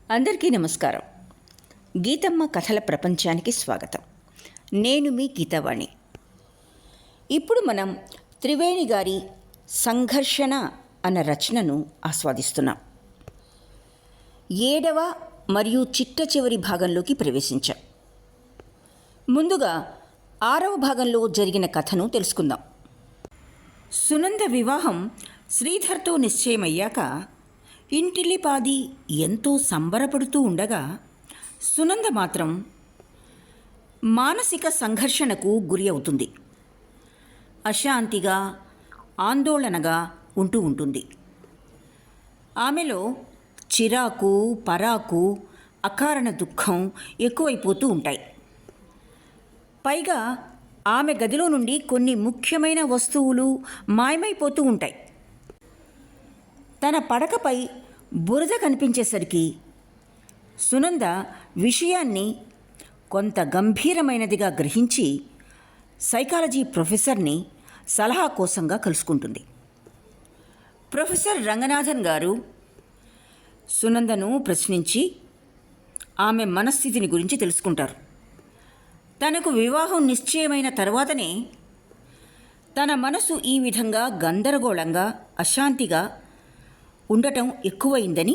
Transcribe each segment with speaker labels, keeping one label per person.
Speaker 1: అందరికీ నమస్కారం. గీతమ్మ కథల ప్రపంచానికి స్వాగతం. నేను మీ గీతావాణి. ఇప్పుడు మనం త్రివేణి గారి సంఘర్షణ అన్న రచనను ఆస్వాదిస్తున్నాం. 7వ మరియు చిట్ట చివరి భాగంలోకి ప్రవేశించాం. ముందుగా 6వ భాగంలో జరిగిన కథను తెలుసుకుందాం. సునంద వివాహం శ్రీధర్తో నిశ్చయమయ్యాక ఇంటిల్లిపాది ఎంతో సంబరపడుతూ ఉండగా సునంద మాత్రం మానసిక సంఘర్షణకు గురి అవుతుంది. అశాంతిగా, ఆందోళనగా ఉంటూ ఉంటుంది. ఆమెలో చిరాకు, పరాకు, అకారణ దుఃఖం ఎక్కువైపోతూ ఉంటాయి. పైగా ఆమె గదిలో నుండి కొన్ని ముఖ్యమైన వస్తువులు మాయమైపోతూ ఉంటాయి. తన పడకపై బురద కనిపించేసరికి సునంద విషయాన్ని కొంత గంభీరమైనదిగా గ్రహించి సైకాలజీ ప్రొఫెసర్ని సలహా కోసంగా కలుసుకుంటుంది. ప్రొఫెసర్ రంగనాథన్ గారు సునందను ప్రశ్నించి ఆమె మనస్థితిని గురించి తెలుసుకుంటారు. తనకు వివాహం నిశ్చయమైన తర్వాతనే తన మనసు ఈ విధంగా గందరగోళంగా, అశాంతిగా ఉండటం ఎక్కువైందని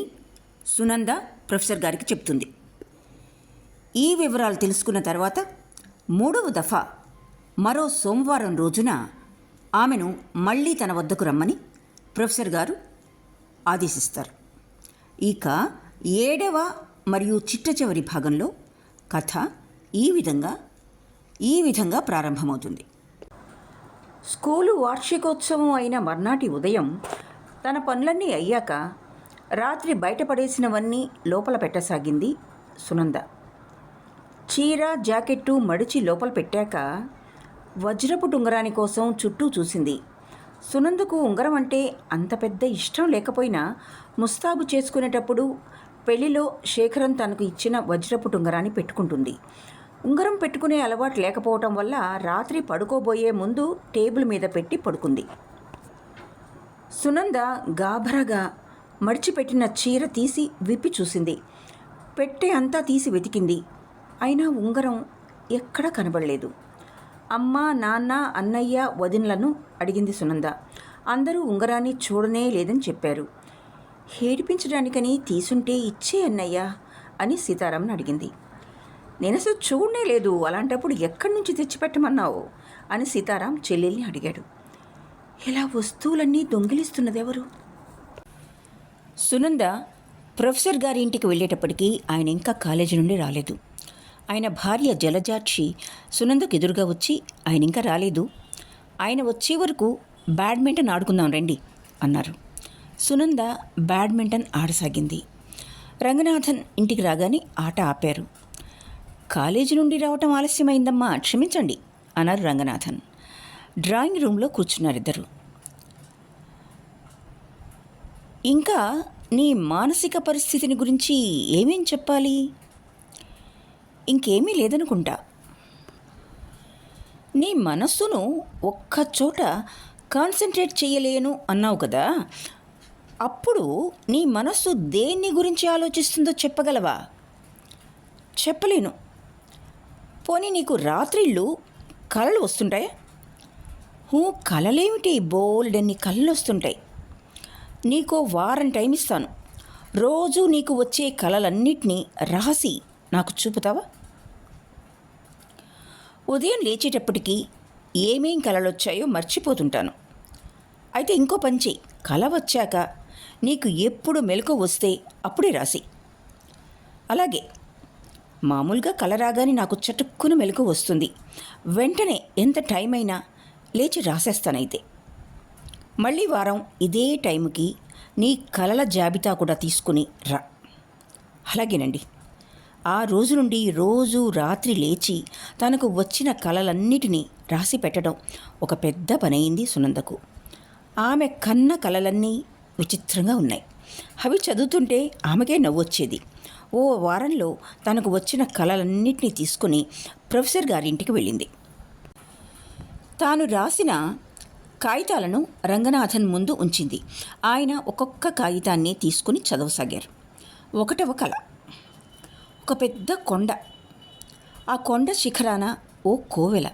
Speaker 1: సునంద ప్రొఫెసర్ గారికి చెప్తుంది. ఈ వివరాలు తెలుసుకున్న తర్వాత 3వ దఫా మరో సోమవారం రోజున ఆమెను మళ్ళీ తన వద్దకు రమ్మని ప్రొఫెసర్ గారు ఆదేశిస్తారు. ఇక 7వ మరియు చిట్ట చివరి భాగంలో కథ ఈ విధంగా ప్రారంభమవుతుంది. స్కూలు వార్షికోత్సవం అయిన మర్నాటి ఉదయం తన పనులన్నీ అయ్యాక రాత్రి బయటపడేసినవన్నీ లోపల పెట్టసాగింది సునంద. చీర, జాకెట్టు మడిచి లోపల పెట్టాక వజ్రపు ఉంగరాని కోసం చుట్టూ చూసింది. సునందకు ఉంగరం అంటే అంత పెద్ద ఇష్టం లేకపోయినా ముస్తాబు చేసుకునేటప్పుడు పెళ్లిలో శేఖరం తనకు ఇచ్చిన వజ్రపు ఉంగరాన్ని పెట్టుకుంటుంది. ఉంగరం పెట్టుకునే అలవాటు లేకపోవటం వల్ల రాత్రి పడుకోబోయే ముందు టేబుల్ మీద పెట్టి పడుకుంది. సునంద గాభరాగా మడిచిపెట్టిన చీర తీసి విప్పి చూసింది. పెట్టె అంతా తీసి వెతికింది. అయినా ఉంగరం ఎక్కడా కనబడలేదు. అమ్మ, నాన్న, అన్నయ్య, వదినలను అడిగింది సునంద. అందరూ ఉంగరాన్ని చూడనే లేదని చెప్పారు. ఏడిపించడానికని తీసుంటే ఇచ్చే అన్నయ్య అని సీతారాంని అడిగింది. నేను అసలు చూడనే లేదు, అలాంటప్పుడు ఎక్కడి నుంచి తెచ్చిపెట్టమన్నావు అని సీతారాం చెల్లెల్ని అడిగాడు. ఇలా వస్తువులన్నీ దొంగిలిస్తున్నదెవరు? సునంద ప్రొఫెసర్ గారి ఇంటికి వెళ్ళేటప్పటికీ ఆయన ఇంకా కాలేజీ నుండి రాలేదు. ఆయన భార్య జలజాక్షి సునందకు ఎదురుగా వచ్చి, ఆయన ఇంకా రాలేదు, ఆయన వచ్చే వరకు బ్యాడ్మింటన్ ఆడుకుందాం రండి అన్నారు. సునంద బ్యాడ్మింటన్ ఆడసాగింది. రంగనాథన్ ఇంటికి రాగానే ఆట ఆపారు. కాలేజీ నుండి రావటం ఆలస్యమైందమ్మా, క్షమించండి అన్నారు రంగనాథన్. డ్రాయింగ్ రూమ్లో కూర్చున్నారిద్దరు. ఇంకా నీ మానసిక పరిస్థితిని గురించి ఏమేం చెప్పాలి? ఇంకేమీ లేదనుకుంటా. నీ మనస్సును ఒక్కచోట కాన్సన్ట్రేట్ చేయలేను అన్నావు కదా, అప్పుడు నీ మనస్సు దేన్ని గురించి ఆలోచిస్తుందో చెప్పగలవా? చెప్పలేను. పోనీ నీకు రాత్రిళ్ళు కలలు వస్తుంటాయా? కలలేమిటి, బోల్డన్ని కళ్ళు వస్తుంటాయి. నీకో వారం టైం ఇస్తాను. రోజు నీకు వచ్చే కలలన్నిటినీ రాసి నాకు చూపుతావా? ఉదయం లేచేటప్పటికీ ఏమేం కలలొచ్చాయో మర్చిపోతుంటాను. అయితే ఇంకో పని చెయ్యి, కల వచ్చాక నీకు ఎప్పుడు మెలకువ వస్తే అప్పుడే రాసి. అలాగే మామూలుగా కల రాగానే నాకు చటుక్కున మెలకువ వస్తుంది. వెంటనే ఎంత టైం అయినా లేచి రాసేస్తానైతే. మళ్ళీ వారం ఇదే టైంకి నీ కలల జాబితా కూడా తీసుకుని రా. అలాగేనండి. ఆ రోజు నుండి రోజు రాత్రి లేచి తనకు వచ్చిన కలలన్నిటినీ రాసి పెట్టడం ఒక పెద్ద పనయింది సునందకు. ఆమె కన్న కలలన్నీ విచిత్రంగా ఉన్నాయి. అవి చదువుతుంటే ఆమెకే నవ్వొచ్చేది. ఓ వారంలో తనకు వచ్చిన కలలన్నిటినీ తీసుకుని ప్రొఫెసర్ గారింటికి వెళ్ళింది. తాను రాసిన కాగితాలను రంగనాథన్ ముందు ఉంచింది. ఆయన ఒక్కొక్క కాగితాన్ని తీసుకుని చదవసాగారు. 1వ కళ. ఒక పెద్ద కొండ. ఆ కొండ శిఖరాన ఓ కోవెల.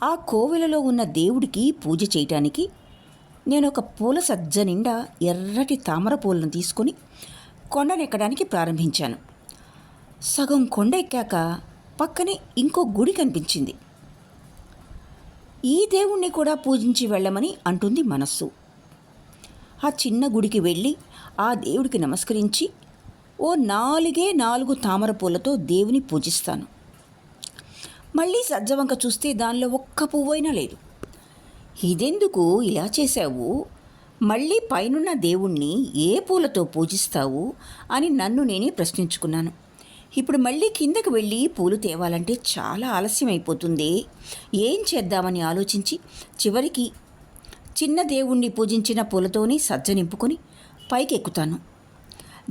Speaker 1: ఆ కోవెలలో ఉన్న దేవుడికి పూజ చేయటానికి నేను ఒక పూల సజ్జ నిండా ఎర్రటి తామర పూలను తీసుకొని కొండనెక్కడానికి ప్రారంభించాను. సగం కొండ ఎక్కాక పక్కనే ఇంకో గుడి కనిపించింది. ఈ దేవుణ్ణి కూడా పూజించి వెళ్ళమని అంటుంది మనస్సు. ఆ చిన్న గుడికి వెళ్ళి ఆ దేవుడికి నమస్కరించి ఓ 4 తామర పూలతో దేవుని పూజిస్తాను. మళ్ళీ సజ్జవంక చూస్తే దానిలో ఒక్క పువ్వైనా లేదు. ఇదెందుకు ఇలా చేశావు, మళ్ళీ పైనున్న దేవుణ్ణి ఏ పూలతో పూజిస్తావు అని నన్ను నేనే ప్రశ్నించుకున్నాను. ఇప్పుడు మళ్ళీ కిందకు వెళ్ళి పూలు తేవాలంటే చాలా ఆలస్యం అయిపోతుంది. ఏం చేద్దామని ఆలోచించి చివరికి చిన్న దేవుణ్ణి పూజించిన పూలతోనే సజ్జ నింపుకొని పైకెక్కుతాను.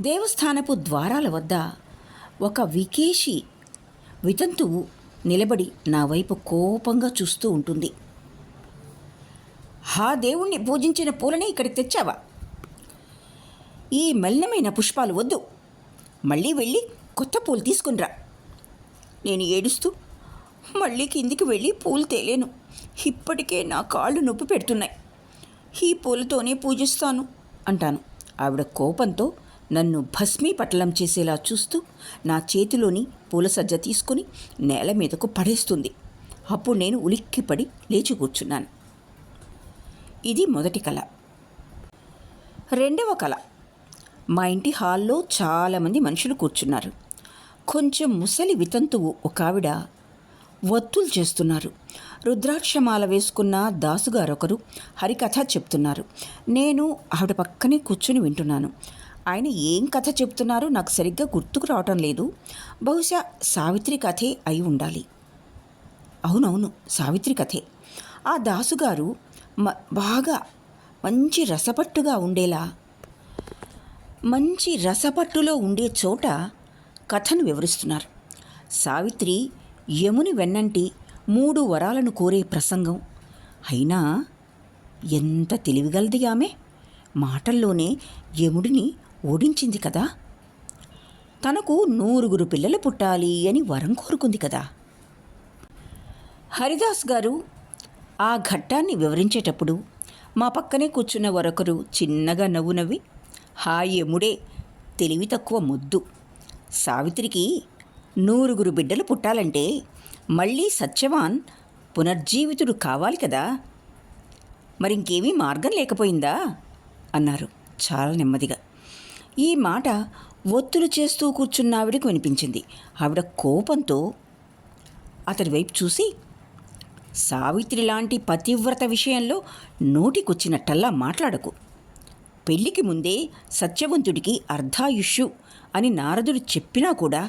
Speaker 1: దేవస్థానపు ద్వారాల వద్ద ఒక వికేషి వితంతువు నిలబడి నా వైపు కోపంగా చూస్తూ ఉంటుంది. ఆ దేవుణ్ణి పూజించిన పూలనే ఇక్కడికి తెచ్చావా? ఈ మలినమైన పుష్పాలు వద్దు, మళ్ళీ వెళ్ళి కొత్త పూలు తీసుకునిరా. నేను ఏడుస్తూ మళ్ళీ కిందికి వెళ్ళి పూలు తేలేను. ఇప్పటికే నా కాళ్ళు నొప్పి పెడుతున్నాయి. ఈ పూలతోనే పూజిస్తాను అంటాను. ఆవిడ కోపంతో నన్ను భస్మీపటలం చేసేలా చూస్తూ నా చేతిలోని పూల సజ్జ తీసుకుని నేల మీదకు పడేస్తుంది. అప్పుడు నేను ఉలిక్కిపడి లేచి కూర్చున్నాను. ఇది మొదటి కళ. రెండవ కళ. మా ఇంటి హాల్లో చాలామంది మనుషులు కూర్చున్నారు. కొంచెం ముసలి వితంతువు ఒక ఆవిడ వత్తులు చేస్తున్నారు. రుద్రాక్షమాల వేసుకున్న దాసుగారొకరు హరికథ చెప్తున్నారు. నేను ఆవిడ పక్కనే కూర్చుని వింటున్నాను. ఆయన ఏం కథ చెప్తున్నారో నాకు సరిగ్గా గుర్తుకు రావటం లేదు. బహుశా సావిత్రి కథే అయి ఉండాలి. అవునవును, సావిత్రి కథే. ఆ దాసుగారు బాగా మంచి రసపట్టులో ఉండే చోట కథను వివరిస్తున్నారు. సావిత్రి యముని వెన్నంటి 3 వరాలను కోరే ప్రసంగం. అయినా ఎంత తెలివిగలది ఆమె! మాటల్లోనే యముడిని ఓడించింది కదా. తనకు 9 పిల్లలు పుట్టాలి అని వరం కోరుకుంది కదా. హరిదాస్ గారు ఆ ఘట్టాన్ని వివరించేటప్పుడు మా పక్కనే కూర్చున్న మరొకరు చిన్నగా నవ్వు నవ్వి, హా యముడే తెలివి తక్కువ మొద్దు. సావిత్రికి 9 బిడ్డలు పుట్టాలంటే మళ్ళీ సత్యవాన్ పునర్జీవితుడు కావాలి కదా, మరింకేమీ మార్గం లేకపోయిందా అన్నారు చాలా నెమ్మదిగా. ఈ మాట ఒత్తులు చేస్తూ కూర్చున్న ఆవిడకు వినిపించింది. ఆవిడ కోపంతో అతడి వైపు చూసి, సావిత్రి లాంటి పతివ్రత విషయంలో నోటికొచ్చినట్టల్లా మాట్లాడకు. పెళ్లికి ముందే సత్యవంతుడికి అర్ధాయుష్యు అని నారదుడు చెప్పినా కూడా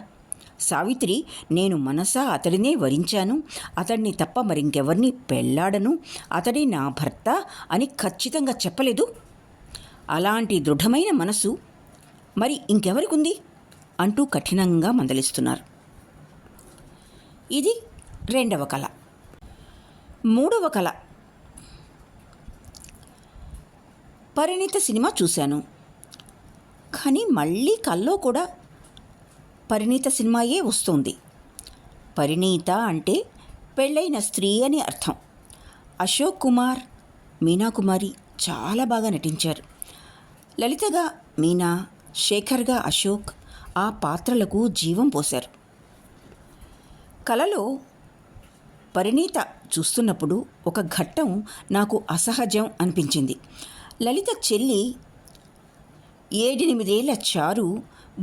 Speaker 1: సావిత్రి నేను మనసా అతడినే వరించాను, అతడిని తప్ప మరింకెవరిని పెళ్లాడను, అతడే నా భర్త అని ఖచ్చితంగా చెప్పలేదు. అలాంటి దృఢమైన మనసు మరి ఇంకెవరికుంది అంటూ కఠినంగా మందలిస్తున్నారు. ఇది రెండవ కళ. మూడవ కళ. పరిణీత సినిమా చూశాను. కానీ మళ్ళీ కల్లో కూడా పరిణీత సినిమాయే వస్తుంది. పరిణీత అంటే పెళ్ళైన స్త్రీ అని అర్థం. అశోక్ కుమార్, మీనాకుమారి చాలా బాగా నటించారు. లలితగా మీనా, శేఖర్గా అశోక్ ఆ పాత్రలకు జీవం పోశారు. కలలో పరిణీత చూస్తున్నప్పుడు ఒక ఘట్టం నాకు అసహజం అనిపించింది. లలిత చెల్లి 7-8 ఏళ్ల చారు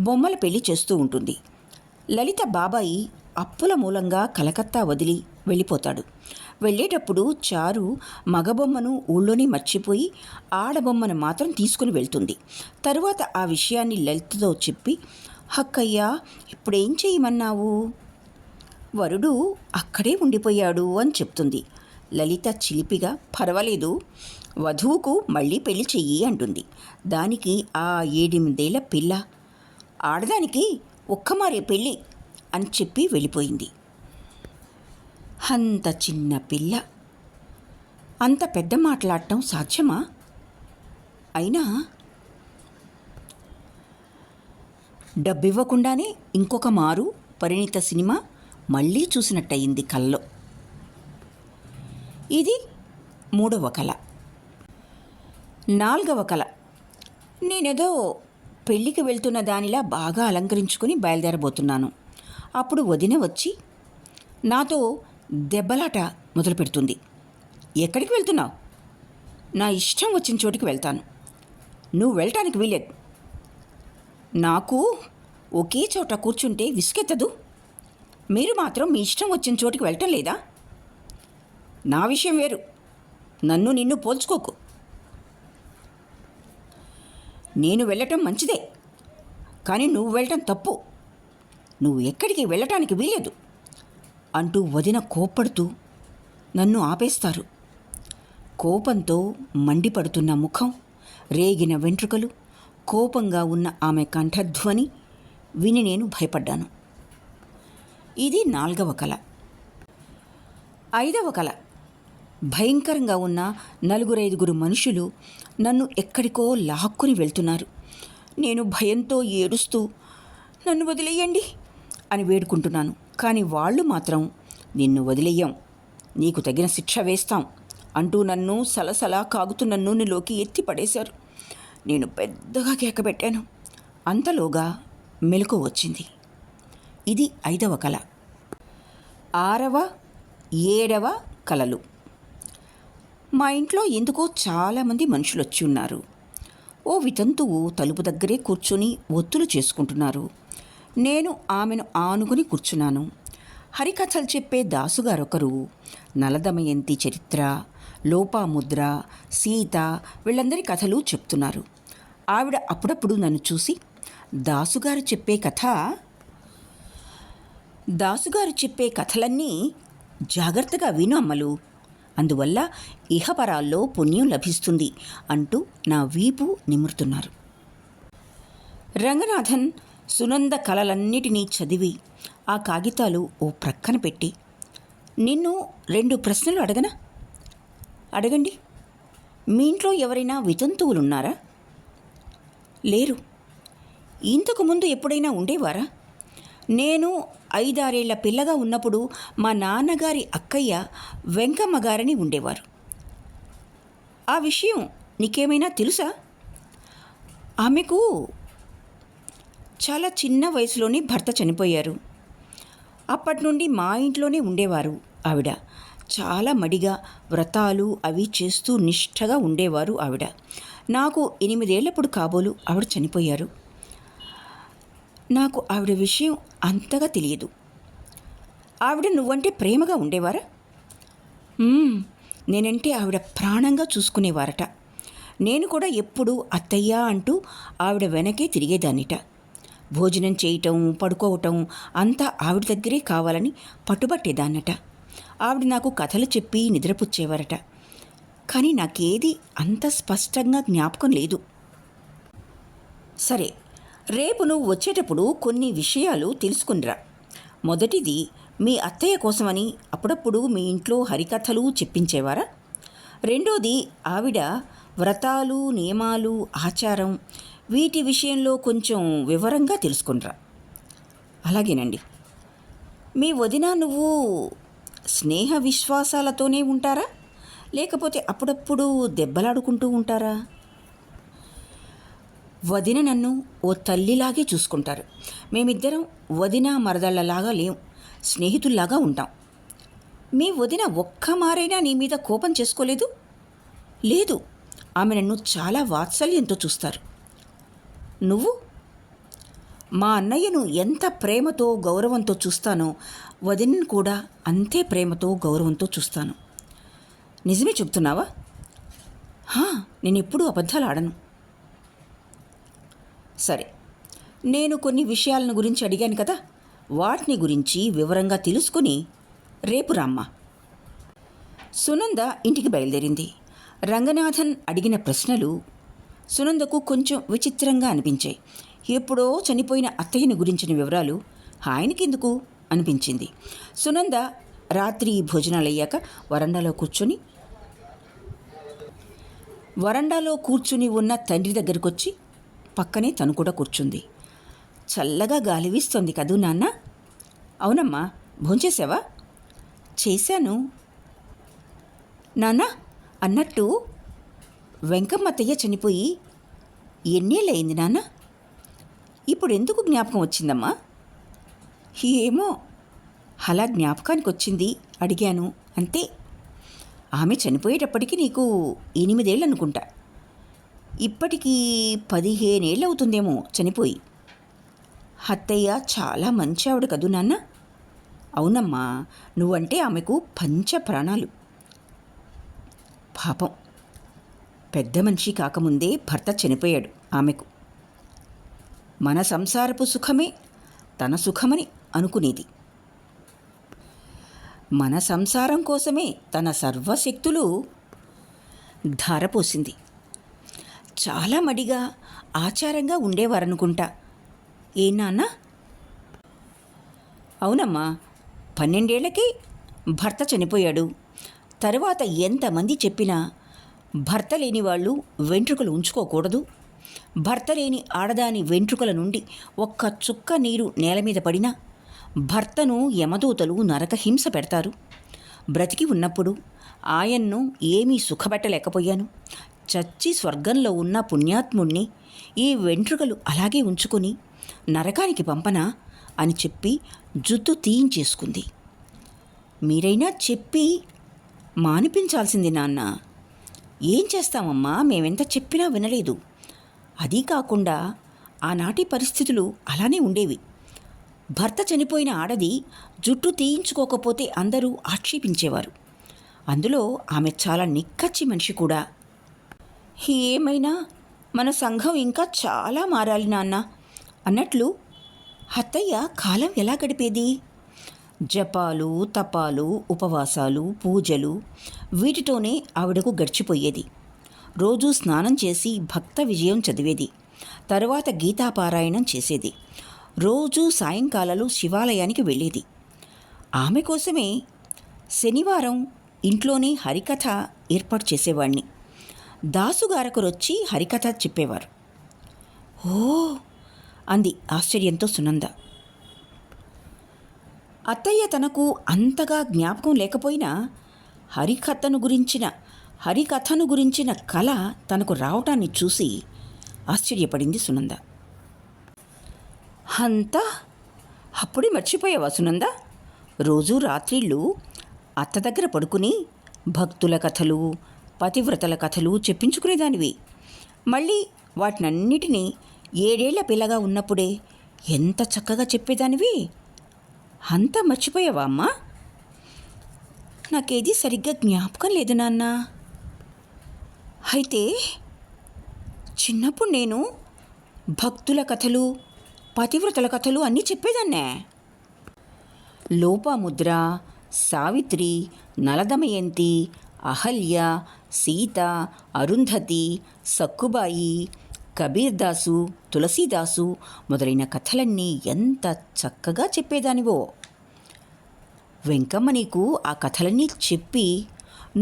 Speaker 1: బొమ్మల పెళ్లి చేస్తూ ఉంటుంది. లలిత బాబాయి అప్పుల మూలంగా కలకత్తా వదిలి వెళ్ళిపోతాడు. వెళ్ళేటప్పుడు చారు మగబొమ్మను ఊళ్ళోనే మర్చిపోయి ఆడబొమ్మను మాత్రం తీసుకుని వెళ్తుంది. తరువాత ఆ విషయాన్ని లలితతో చెప్పి, అక్కయ్యా ఇప్పుడేం చేయమన్నావు? వరుడు అక్కడే ఉండిపోయాడు అని చెప్తుంది. లలిత చిలిపిగా, పర్వాలేదు, వధువుకు మళ్ళీ పెళ్లి చెయ్యి అంటుంది. దానికి ఆ 7-8 ఏళ్ల పిల్ల, ఆడదానికి ఒక్కమారే పెళ్ళి అని చెప్పి వెళ్ళిపోయింది. అంత చిన్న పిల్ల అంత పెద్ద మాట్లాడటం సాధ్యమా? అయినా డబ్బివ్వకుండానే ఇంకొక మారు పరిణీత సినిమా మళ్ళీ చూసినట్టయింది కల్లో. ఇది 3వ కల. 4వ కల. నేనేదో పెళ్ళికి వెళ్తున్న దానిలా బాగా అలంకరించుకుని బయలుదేరబోతున్నాను. అప్పుడు వదిన వచ్చి నాతో దెబ్బలాట మొదలు పెడుతుంది. ఎక్కడికి వెళ్తున్నావు? నా ఇష్టం వచ్చిన చోటికి వెళ్తాను. నువ్వు వెళ్ళటానికి వీలేదు. నాకు ఒకే చోట కూర్చుంటే విసుకెత్తదు. మీరు మాత్రం మీ ఇష్టం వచ్చిన చోటికి వెళ్ళటం లేదా? నా విషయం వేరు. నన్ను నిన్ను పోల్చుకోకు. నేను వెళ్ళటం మంచిదే, కానీ నువ్వు వెళ్ళటం తప్పు. నువ్వు ఎక్కడికి వెళ్ళటానికి వీలేదు అంటూ వదిన కోప్పడుతూ నన్ను ఆపేస్తారు. కోపంతో మండిపడుతున్న ముఖం, రేగిన వెంట్రుకలు, కోపంగా ఉన్న ఆమె కంఠధ్వని విని నేను భయపడ్డాను. ఇది 4వ కల. 5వ కల. భయంకరంగా ఉన్న 4-5 మనుషులు నన్ను ఎక్కడికో లాక్కుని వెళ్తున్నారు. నేను భయంతో ఏడుస్తూ నన్ను వదిలేయండి అని వేడుకుంటున్నాను. కానీ వాళ్ళు మాత్రం నిన్ను వదిలేయం, నీకు తగిన శిక్ష వేస్తాం అంటూ నన్ను సలసలా కాగుతున్న నూనెలోకి ఎత్తి పడేశారు. నేను పెద్దగా కేకబెట్టాను. అంతలోగా మెలకువ వచ్చింది. ఇది 5వ కల. 6వ, 7వ కలలు. మా ఇంట్లో ఎందుకో చాలామంది మనుషులు వచ్చి ఉన్నారు. ఓ వితంతువు తలుపు దగ్గరే కూర్చొని ఒత్తులు చేసుకుంటున్నారు. నేను ఆమెను ఆనుకుని కూర్చున్నాను. హరికథలు చెప్పే దాసుగారొకరు నలదమయంతి చరిత్ర, లోపాముద్ర, సీత వీళ్ళందరి కథలు చెప్తున్నారు. ఆవిడ అప్పుడప్పుడు నన్ను చూసి దాసుగారు చెప్పే కథలన్నీ జాగ్రత్తగా విను అమ్మలు, అందువల్ల ఇహపరాల్లో పుణ్యం లభిస్తుంది అంటూ నా వీపు నిమురుతున్నారు. రంగనాథన్ సునంద కలలన్నిటినీ చదివి ఆ కాగితాలు ఓ ప్రక్కన పెట్టి, నిన్ను 2 ప్రశ్నలు అడగనా? అడగండి. మీ ఇంట్లో ఎవరైనా వితంతువులున్నారా? లేరు. ఇంతకు ముందు ఎప్పుడైనా ఉండేవారా? నేను 5-6 ఏళ్ల పిల్లగా ఉన్నప్పుడు మా నాన్నగారి అక్కయ్య వెంకమ్మ గారని ఉండేవారు. ఆ విషయం నీకేమైనా తెలుసా? ఆమెకు చాలా చిన్న వయసులోనే భర్త చనిపోయారు. అప్పటి నుండి మా ఇంట్లోనే ఉండేవారు ఆవిడ. చాలా మడిగా వ్రతాలు అవి చేస్తూ నిష్ఠగా ఉండేవారు ఆవిడ. నాకు 8 ఏళ్లప్పుడు కాబోలు ఆవిడ చనిపోయారు. నాకు ఆవిడ విషయం అంతగా తెలియదు. ఆవిడ నువ్వంటే ప్రేమగా ఉండేవారా? నేనంటే ఆవిడ ప్రాణంగా చూసుకునేవారట. నేను కూడా ఎప్పుడూ అత్తయ్య అంటూ ఆవిడ వెనకే తిరిగేదాన్నిట. భోజనం చేయటం, పడుకోవటం అంతా ఆవిడ దగ్గరే కావాలని పట్టుబట్టేదాన్నట. ఆవిడ నాకు కథలు చెప్పి నిద్రపుచ్చేవారట. కానీ నాకేది అంత స్పష్టంగా జ్ఞాపకం లేదు. సరే, రేపు నువ్వు వచ్చేటప్పుడు కొన్ని విషయాలు తెలుసుకునిరా. మొదటిది, మీ అత్తయ్య కోసమని అప్పుడప్పుడు మీ ఇంట్లో హరికథలు చెప్పించేవారా? రెండోది, ఆవిడ వ్రతాలు, నియమాలు, ఆచారం వీటి విషయంలో కొంచెం వివరంగా తెలుసుకునిరా. అలాగేనండి. మీ వదిన నువ్వు స్నేహ విశ్వాసాలతోనే ఉంటారా, లేకపోతే అప్పుడప్పుడు దెబ్బలాడుకుంటూ ఉంటారా? వదిన నన్ను ఓ తల్లిలాగే చూసుకుంటారు. మేమిద్దరం వదిన మరదళ్ళలాగా లేం, స్నేహితుల్లాగా ఉంటాం. మీ వదిన ఒక్క మారైనా నీ మీద కోపం చేసుకోలేదు? లేదు. ఆమె నన్ను చాలా వాత్సల్యంతో చూస్తారు. నువ్వు? మా అన్నయ్యను ఎంత ప్రేమతో గౌరవంతో చూస్తానో వదినను కూడా అంతే ప్రేమతో గౌరవంతో చూస్తాను. నిజమే చెప్తున్నావా? నేను ఎప్పుడూ అబద్ధాలు ఆడను. సరే, నేను కొన్ని విషయాలను గురించి అడిగాను కదా, వాటిని గురించి వివరంగా తెలుసుకుని రేపు రామ్మా. సునంద ఇంటికి బయలుదేరింది. రంగనాథన్ అడిగిన ప్రశ్నలు సునందకు కొంచెం విచిత్రంగా అనిపించాయి. ఎప్పుడో చనిపోయిన అత్తయ్యని గురించిన వివరాలు ఆయనకెందుకు అనిపించింది. సునంద రాత్రి భోజనాలయ్యాక వరండాలో కూర్చుని ఉన్న తండ్రి దగ్గరకు వచ్చి పక్కనే తను కూడా కూర్చుంది. చల్లగా గాలి వీస్తోంది కదూ నాన్న. అవునమ్మా, భోంచేసావా? చేశాను నాన్న. అన్నట్టు వెంకమ్మత్తయ్య చనిపోయి ఎన్నేళ్ళయింది నాన్న? ఇప్పుడు ఎందుకు జ్ఞాపకం వచ్చిందమ్మా? ఏమో, అలా జ్ఞాపకానికి వచ్చింది, అడిగాను అంతే. ఆమె చనిపోయేటప్పటికి నీకు 8 ఏళ్ళు అనుకుంటా. ఇప్పటికీ 15 ఏళ్ళు అవుతుందేమో చనిపోయి. అత్తయ్య చాలా మంచి ఆవిడ కదూ నాన్న. అవునమ్మా, నువ్వంటే ఆమెకు పంచ ప్రాణాలు. పాపం, పెద్ద మనిషి కాకముందే భర్త చనిపోయాడు ఆమెకు. మన సంసారపు సుఖమే తన సుఖమని అనుకునేది. మన సంసారం కోసమే తన సర్వశక్తులు ధారపోసింది. చాలా మడిగా ఆచారంగా ఉండేవారనుకుంటా. ఏ నాన్న? అవునమ్మా, 12 ఏళ్లకే భర్త చనిపోయాడు. తరువాత ఎంతమంది చెప్పినా భర్త లేని వాళ్ళు వెంట్రుకలు ఉంచుకోకూడదు, భర్త లేని ఆడదాని వెంట్రుకల నుండి ఒక్క చుక్క నీరు నేల మీద పడినా భర్తను యమదూతలు నరకహింస పెడతారు. బ్రతికి ఉన్నప్పుడు ఆయన్ను ఏమీ సుఖపెట్టలేకపోయాను. చచ్చి స్వర్గంలో ఉన్న పుణ్యాత్ముణ్ణి ఈ వెంట్రుకలు అలాగే ఉంచుకొని నరకానికి పంపనా అని చెప్పి జుత్తు తీయించేసుకుంది. మీరైనా చెప్పి మానిపించాల్సింది నాన్న. ఏం చేస్తామమ్మా, మేమెంత చెప్పినా వినలేదు. అదీ కాకుండా ఆనాటి పరిస్థితులు అలానే ఉండేవి. భర్త చనిపోయిన ఆడది జుట్టు తీయించుకోకపోతే అందరూ ఆక్షేపించేవారు. అందులో ఆమె చాలా నిక్కచ్చి మనిషి కూడా. ఏమైనా మన సంఘం ఇంకా చాలా మారాలి నాన్న. అన్నట్లు అత్తయ్య కాలం ఎలా గడిపేది? జపాలు, తపాలు, ఉపవాసాలు, పూజలు, వీటితోనే ఆవిడకు గడిచిపోయేది. రోజూ స్నానం చేసి భక్త విజయం చదివేది. తరువాత గీతాపారాయణం చేసేది. రోజూ సాయంకాలాలు శివాలయానికి వెళ్ళేది. ఆమె కోసమే శనివారం ఇంట్లోనే హరికథ ఏర్పాటు చేసేవాణ్ణి. దాసుగారకురొచ్చి హరికథ చెప్పేవారు. ఓ అంది ఆశ్చర్యంతో సునంద. అత్తయ్య తనకు అంతగా జ్ఞాపకం లేకపోయినా హరికథను గురించిన కళ తనకు రావటాన్ని చూసి ఆశ్చర్యపడింది సునంద. అంతా అప్పుడే మర్చిపోయావా సునంద? రోజూ రాత్రిళ్ళు అత్త దగ్గర పడుకుని భక్తుల కథలు, పతివ్రతల కథలు చెప్పించుకునేదానివి. మళ్ళీ వాటినన్నిటినీ 7 ఏళ్ల పిల్లగా ఉన్నప్పుడే ఎంత చక్కగా చెప్పేదానివి. అంతా మర్చిపోయావా అమ్మా? నాకేది సరిగ్గా జ్ఞాపకం లేదు నాన్న. అయితే చిన్నప్పుడు నేను భక్తుల కథలు, పతివ్రతల కథలు అన్నీ చెప్పేదాన్నే. లోపాముద్ర, సావిత్రి, నలదమయంతి, అహల్య, సీత, అరుంధతి, సక్కుబాయి, కబీర్దాసు, తులసీదాసు మొదలైన కథలన్నీ ఎంత చక్కగా చెప్పేదానివో. వెంకమ్మ నీకు ఆ కథలన్నీ చెప్పి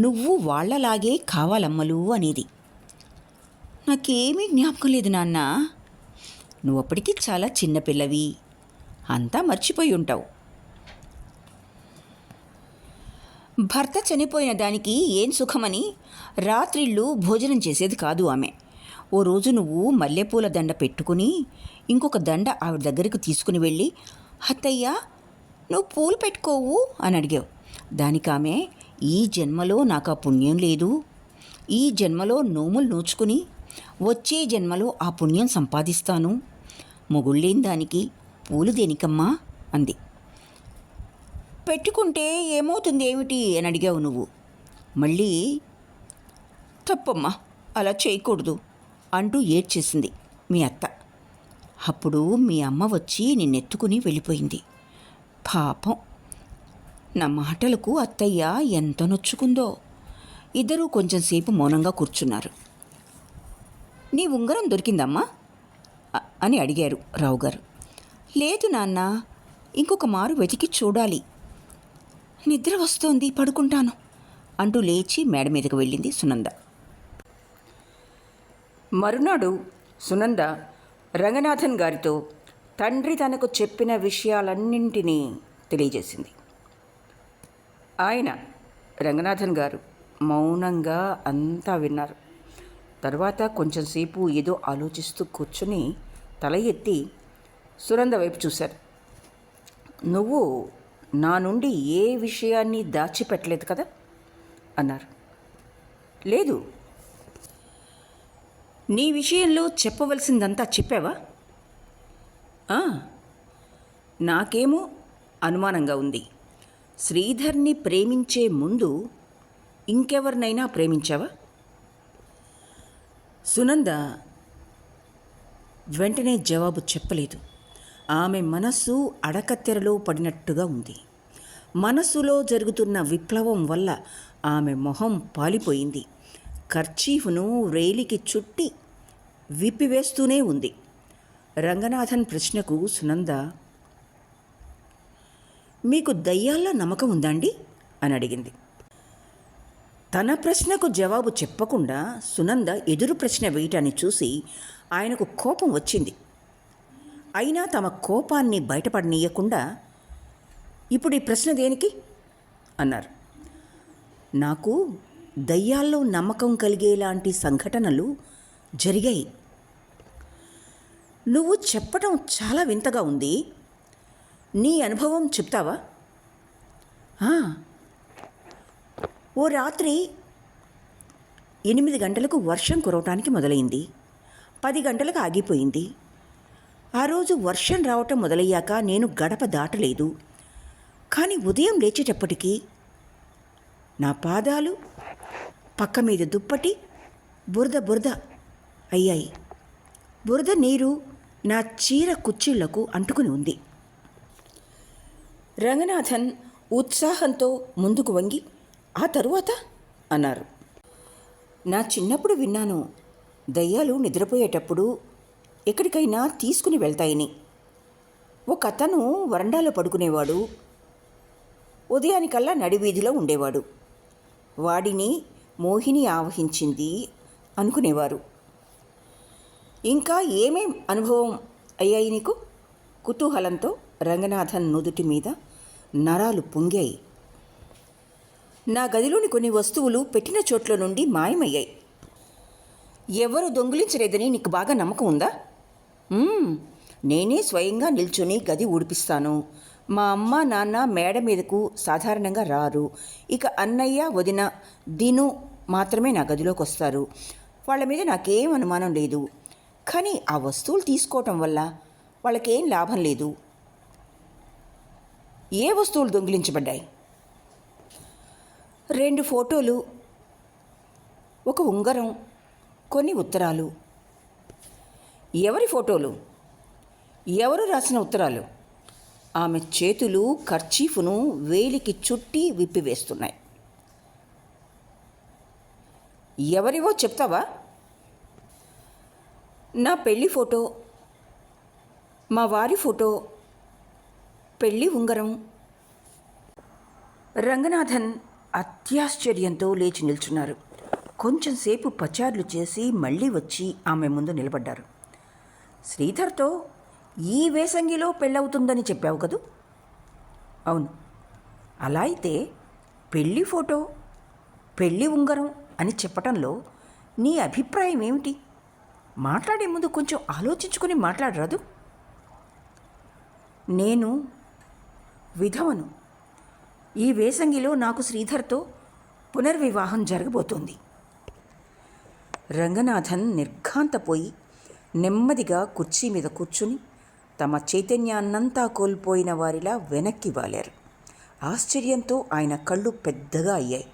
Speaker 1: నువ్వు వాళ్లలాగే కావాలమ్మలు అనేది. నాకేమీ జ్ఞాపకం లేదు నాన్న. నువ్వప్పటికీ చాలా చిన్నపిల్లవి, అంతా మర్చిపోయి ఉంటావు. భర్త చనిపోయిన దానికి ఏం సుఖమని రాత్రిళ్ళు భోజనం చేసేది కాదు ఆమె. ఓ రోజు నువ్వు మల్లెపూల దండ పెట్టుకుని ఇంకొక దండ ఆవిడ దగ్గరికి తీసుకుని వెళ్ళి, అత్తయ్య నువ్వు పూలు పెట్టుకోవు అని అడిగావు. దానికి ఆమె, ఈ జన్మలో నాకు ఆ పుణ్యం లేదు, ఈ జన్మలో నోములు నోచుకుని వచ్చే జన్మలో ఆ పుణ్యం సంపాదిస్తాను, మొగుళ్ళేని దానికి పూలు దేనికమ్మా అంది. పెట్టుకుంటే ఏమవుతుంది ఏమిటి అని అడిగావు నువ్వు. మళ్ళీ తప్పమ్మా, అలా చేయకూడదు అంటూ ఏడ్చేసింది మీ అత్త. అప్పుడు మీ అమ్మ వచ్చి నిన్నెత్తుకుని వెళ్ళిపోయింది. పాపం, నా మాటలకు అత్తయ్య ఎంత నొచ్చుకుందో. ఇద్దరూ కొంచెంసేపు మౌనంగా కూర్చున్నారు. నీ ఉంగరం దొరికిందమ్మా అని అడిగారు రావుగారు. లేదు నాన్న, ఇంకొక మారు వెతికి చూడాలి, నిద్ర వస్తోంది, పడుకుంటాను అంటూ లేచి మేడ మీదకు వెళ్ళింది సునంద. మరునాడు సునంద రంగనాథన్ గారితో తండ్రి తనకు చెప్పిన విషయాలన్నింటినీ తెలియజేసింది. ఆయన రంగనాథన్ గారు మౌనంగా అంతా విన్నారు. తర్వాత కొంచెంసేపు ఏదో ఆలోచిస్తూ కూర్చుని తల ఎత్తి సునంద వైపు చూశారు. నువ్వు నా నుండి ఏ విషయాన్ని దాచిపెట్టలేదు కదా అన్నారు. లేదు. నీ విషయంలో చెప్పవలసిందంతా చెప్పావా? నాకేమో అనుమానంగా ఉంది. శ్రీధర్ని ప్రేమించే ముందు ఇంకెవరినైనా ప్రేమించావా? సునంద వెంటనే జవాబు చెప్పలేదు. ఆమె మనస్సు అడకత్తెరలో పడినట్టుగా ఉంది. మనస్సులో జరుగుతున్న విప్లవం వల్ల ఆమె మొహం పాలిపోయింది. కర్చీఫ్ను రేలికి చుట్టి విప్పివేస్తూనే ఉంది. రంగనాథన్ ప్రశ్నకు సునంద, మీకు దయ్యాల్లో నమ్మకం ఉందండి అని అడిగింది. తన ప్రశ్నకు జవాబు చెప్పకుండా సునంద ఎదురు ప్రశ్న వేయటాన్ని చూసి ఆయనకు కోపం వచ్చింది. అయినా తమ కోపాన్ని బయటపడనీయకుండా, ఇప్పుడు ఈ ప్రశ్న దేనికి అన్నారు. నాకు దయ్యాల్లో నమ్మకం కలిగేలాంటి సంఘటనలు జరిగాయి. నువ్వు చెప్పటం చాలా వింతగా ఉంది. నీ అనుభవం చెప్తావా? ఓ రాత్రి 8 గంటలకు వర్షం కురవటానికి మొదలైంది. 10 గంటలకు ఆగిపోయింది. ఆ రోజు వర్షం రావటం మొదలయ్యాక నేను గడప దాటలేదు. కానీ ఉదయం లేచేటప్పటికీ నా పాదాలు, పక్క మీద దుప్పటి బురద అయ్యాయి. బురద నీరు నా చీర కుచ్చిళ్లకు అంటుకుని ఉంది. రంగనాథన్ ఉత్సాహంతో ముందుకు వంగి, ఆ తరువాత అన్నారు. నా చిన్నప్పుడు విన్నాను, దయ్యాలు నిద్రపోయేటప్పుడు ఎక్కడికైనా తీసుకుని వెళ్తాయని. ఒక అతను వరండాలో పడుకునేవాడు. ఉదయానికల్లా నడివీధిలో ఉండేవాడు. వాడిని మోహిని ఆవహించింది అనుకునేవారు. ఇంకా ఏమేం అనుభవం అయ్యాయి నీకు? కుతూహలంతో రంగనాథన్ నుదుటి మీద నరాలు పొంగాయి. నా గదిలోని కొన్ని వస్తువులు పెట్టిన చోట్ల నుండి మాయమయ్యాయి. ఎవరు దొంగిలించలేదని నీకు బాగా నమ్మకం ఉందా? నేనే స్వయంగా నిల్చుని గది ఊడిపిస్తాను. మా అమ్మ నాన్న మేడ మీదకు సాధారణంగా రారు. ఇక అన్నయ్య, వదిన, దిను మాత్రమే నా గదిలోకి వస్తారు. వాళ్ళ మీద నాకేం అనుమానం లేదు. కానీ ఆ వస్తువులు తీసుకోవటం వల్ల వాళ్ళకేం లాభం లేదు. ఏ వస్తువులు దొంగిలించబడ్డాయి? 2 ఫోటోలు, ఒక ఉంగరం, కొన్ని ఉత్తరాలు. ఎవరి ఫోటోలు? ఎవరు రాసిన ఉత్తరాలు? ఆమె చేతులు కర్చీఫ్ను వేలికి చుట్టి విప్పివేస్తున్నాయి. ఎవరివో చెప్తావా? నా పెళ్లి ఫోటో, మా వారి ఫోటో, పెళ్లి ఉంగరం. రంగనాథన్ అత్యాశ్చర్యంతో లేచి నిల్చున్నారు. కొంచెంసేపు పచార్లు చేసి మళ్ళీ వచ్చి ఆమె ముందు నిలబడ్డారు. శ్రీధర్తో ఈ వేసంగిలో పెళ్ళవుతుందని చెప్పావు కదూ? అవును. అలా అయితే పెళ్ళి ఫోటో, పెళ్ళి ఉంగరం అని చెప్పటంలో నీ అభిప్రాయం ఏమిటి? మాట్లాడే ముందు కొంచెం ఆలోచించుకుని మాట్లాడరాదు? నేను విధవను. ఈ వేసంగిలో నాకు శ్రీధర్తో పునర్వివాహం జరగబోతోంది. రంగనాథన్ నిర్ఘాంతపోయి నెమ్మదిగా కుర్చీ మీద కూర్చుని తమ చైతన్యాన్నంతా కోల్పోయిన వారిలా వెనక్కి వాలారు. ఆశ్చర్యంతో ఆయన కళ్ళు పెద్దగా అయ్యాయి.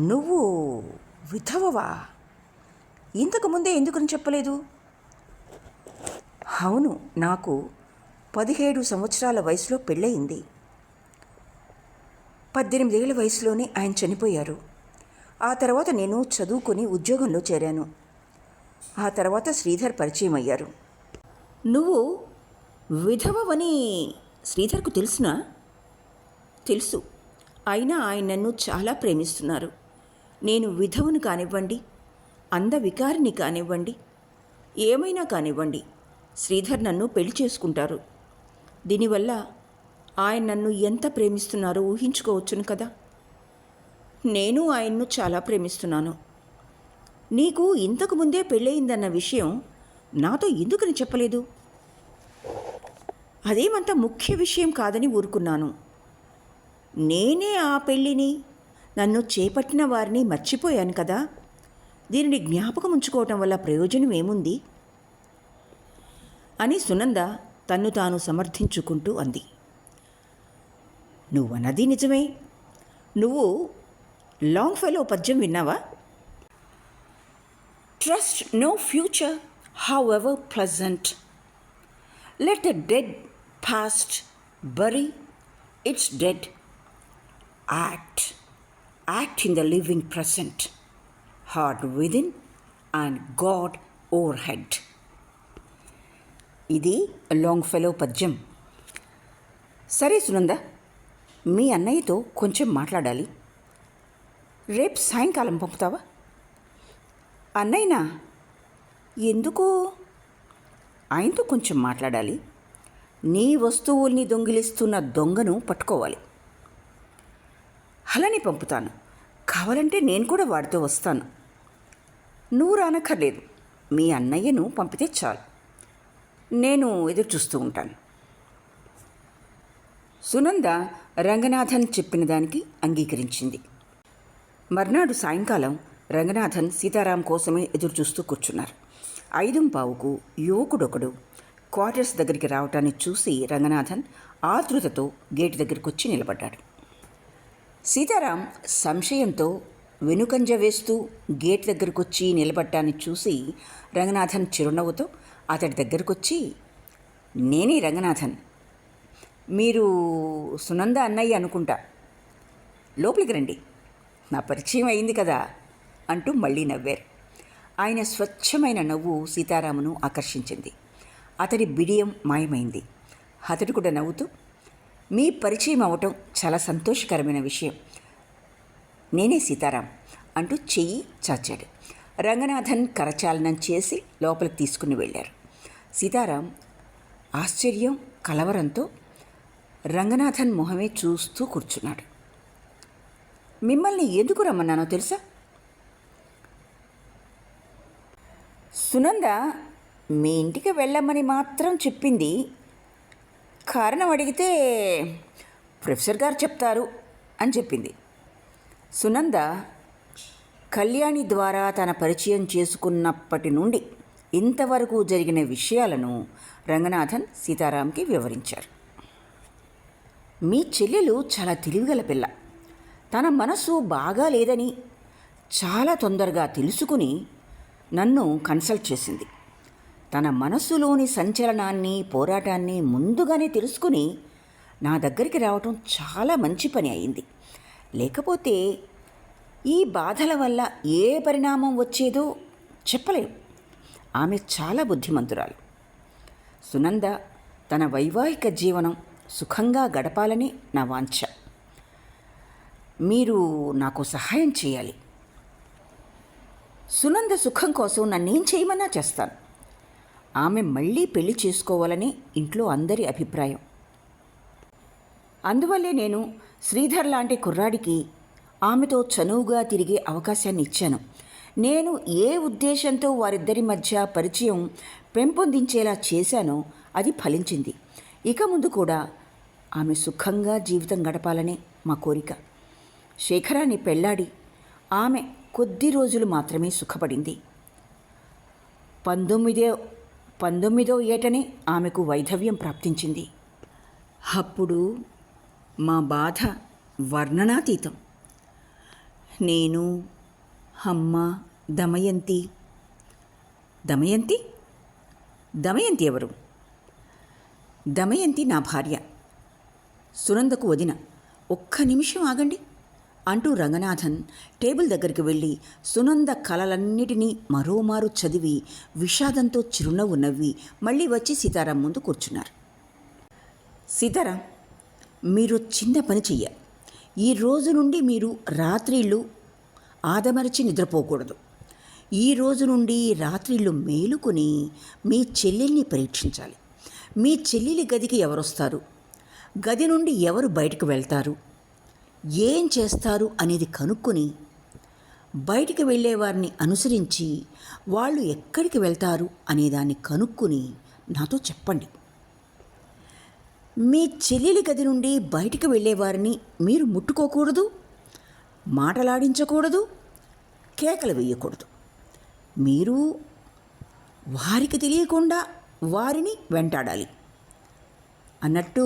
Speaker 1: నువ్వు విధవవా? ఇంతకుముందే ఎందుకని చెప్పలేదు? అవును, నాకు 17 సంవత్సరాల వయసులో పెళ్ళయింది. 18 ఏళ్ల వయసులోనే ఆయన చనిపోయారు. ఆ తర్వాత నేను చదువుకొని ఉద్యోగంలో చేరాను. ఆ తర్వాత శ్రీధర్ పరిచయం అయ్యారు. నువ్వు విధవవని శ్రీధర్కు తెలుసునా? తెలుసు. అయినా ఆయన నన్ను చాలా ప్రేమిస్తున్నారు. నేను విధవను కానివ్వండి, అందవికారిని కానివ్వండి, ఏమైనా కానివ్వండి, శ్రీధర్ నన్ను పెళ్లి చేసుకుంటారు. దీనివల్ల ఆయన నన్ను ఎంత ప్రేమిస్తున్నారో ఊహించుకోవచ్చును కదా. నేను ఆయన్ను చాలా ప్రేమిస్తున్నాను. నీకు ఇంతకు ముందే పెళ్ళయిందన్న విషయం నాతో ఎందుకని చెప్పలేదు? అదేమంత ముఖ్య విషయం కాదని ఊరుకున్నాను. నేనే ఆ పెళ్ళిని, నన్ను చేపట్టిన వారిని మర్చిపోయాను కదా. దీనిని జ్ఞాపకం ఉంచుకోవటం వల్ల ప్రయోజనం ఏముంది అని సునంద తన్ను తాను సమర్థించుకుంటూ అంది. నువ్వన్నది నిజమే. నువ్వు లాంగ్ ఫెలో పద్యం విన్నావా? Trust no future however pleasant, let the dead past bury its dead, act in the living present, heart within and God overhead. ఇది లాంగ్ ఫెలో పద్యం. సరే సునంద, మీ అన్నయ్యతో కొంచెం మాట్లాడాలి. రేపు సాయంకాలం పంపుతావా? అన్నయ్యనా? ఎందుకు? ఆయనతో కొంచెం మాట్లాడాలి. నీ వస్తువుల్ని దొంగిలిస్తున్న దొంగను పట్టుకోవాలి. అలానే పంపుతాను. కావాలంటే నేను కూడా వాడితో వస్తాను. నువ్వు రానక్కర్లేదు. మీ అన్నయ్యను పంపితే చాలు. నేను ఎదురు చూస్తూ ఉంటాను. సునంద రంగనాథన్ చెప్పిన దానికి అంగీకరించింది. మర్నాడు సాయంకాలం రంగనాథన్ సీతారాం కోసమే ఎదురు చూస్తూ కూర్చున్నారు. 5:15కు యువకుడొకడు క్వార్టర్స్ దగ్గరికి రావటాన్ని చూసి రంగనాథన్ ఆతృతతో గేటు దగ్గరికి వచ్చి నిలబడ్డాడు. సీతారాం సంశయంతో వెనుకంజ వేస్తూ గేట్ దగ్గరకు వచ్చి నిలబడ్డాన్ని చూసి రంగనాథన్ చిరునవ్వుతో అతడి దగ్గరకొచ్చి, నేనే రంగనాథన్, మీరు సునంద అన్నయ్య అనుకుంటా, లోపలికి రండి, నా పరిచయం అయింది కదా అంటూ మళ్ళీ నవ్వారు. ఆయన స్వచ్ఛమైన నవ్వు సీతారామును ఆకర్షించింది. అతడి బిడియం మాయమైంది. అతడు కూడా నవ్వుతూ, మీ పరిచయం అవటం చాలా సంతోషకరమైన విషయం, నేనే సీతారాం అంటూ చెయ్యి చాచాడు. రంగనాథన్ కరచాలనం చేసి లోపలికి తీసుకుని వెళ్ళారు. సీతారాం ఆశ్చర్యం, కలవరంతో రంగనాథన్ మొహమే చూస్తూ కూర్చున్నాడు. మిమ్మల్ని ఎందుకు రమ్మన్నానో తెలుసా? సునంద మీ ఇంటికి వెళ్ళమని మాత్రం చెప్పింది. కారణం అడిగితే ప్రొఫెసర్ గారు చెప్తారు అని చెప్పింది. సునంద కళ్యాణి ద్వారా తన పరిచయం చేసుకున్నప్పటి నుండి ఇంతవరకు జరిగిన విషయాలను రంగనాథన్ సీతారాంకి వివరించారు. మీ చెల్లెలు చాలా తెలివిగల పిల్ల. తన మనసు బాగా లేదని చాలా తొందరగా తెలుసుకుని నన్ను కన్సల్ట్ చేసింది. తన మనస్సులోని సంచలనాన్ని, పోరాటాన్ని ముందుగానే తెలుసుకుని నా దగ్గరికి రావటం చాలా మంచి పని అయింది. లేకపోతే ఈ బాధల వల్ల ఏ పరిణామం వచ్చేదో చెప్పలేం. ఆమె చాలా బుద్ధిమంతురాలు. సునంద తన వైవాహిక జీవనం సుఖంగా గడపాలని నా వాంఛ. మీరు నాకు సహాయం చేయాలి. సునంద సుఖం కోసం నన్నేం చేయమన్నా చేస్తాను. ఆమె మళ్ళీ పెళ్లి చేసుకోవాలని ఇంట్లో అందరి అభిప్రాయం. అందువల్లే నేను శ్రీధర్ లాంటి కుర్రాడికి ఆమెతో చనువుగా తిరిగే అవకాశాన్ని ఇచ్చాను. నేను ఏ ఉద్దేశంతో వారిద్దరి మధ్య పరిచయం పెంపొందించేలా చేశానో అది ఫలించింది. ఇక ముందు కూడా ఆమె సుఖంగా జీవితం గడపాలనే మా కోరిక. శేఖరాన్ని పెళ్లాడి ఆమె కొద్ది రోజులు మాత్రమే సుఖపడింది. 19వ ఏటనే ఆమెకు వైధవ్యం ప్రాప్తించింది. అప్పుడు మా బాధ వర్ణనాతీతం. నేను, అమ్మ, దమయంతి ఎవరు? దమయంతి నా భార్య, సునందకు వదిన. ఒక్క నిమిషం ఆగండి అంటూ రంగనాథన్ టేబుల్ దగ్గరికి వెళ్ళి సునంద కలలన్నిటినీ మరోమారు చదివి విషాదంతో చిరునవ్వు నవ్వి మళ్ళీ వచ్చి సీతారాం ముందు కూర్చున్నారు. సీతారాం, మీరు చిన్న పని చెయ్యాలి. ఈ రోజు నుండి మీరు రాత్రిళ్ళు ఆదమరిచి నిద్రపోకూడదు. ఈ రోజు నుండి రాత్రిళ్ళు మేలుకొని మీ చెల్లెల్ని పరీక్షించాలి. మీ చెల్లెలి గదికి ఎవరొస్తారు, గది నుండి ఎవరు బయటకు వెళ్తారు, ఏం చేస్తారు అనేది కనుక్కొని బయటికి వెళ్ళేవారిని అనుసరించి వాళ్ళు ఎక్కడికి వెళ్తారు అనేదాన్ని కనుక్కొని నాతో చెప్పండి. మీ చెల్లెలి గది నుండి బయటికి వెళ్ళేవారిని మీరు ముట్టుకోకూడదు, మాటలాడించకూడదు, కేకలు వేయకూడదు. మీరు వారికి తెలియకుండా వారిని వెంటాడాలి అన్నట్టు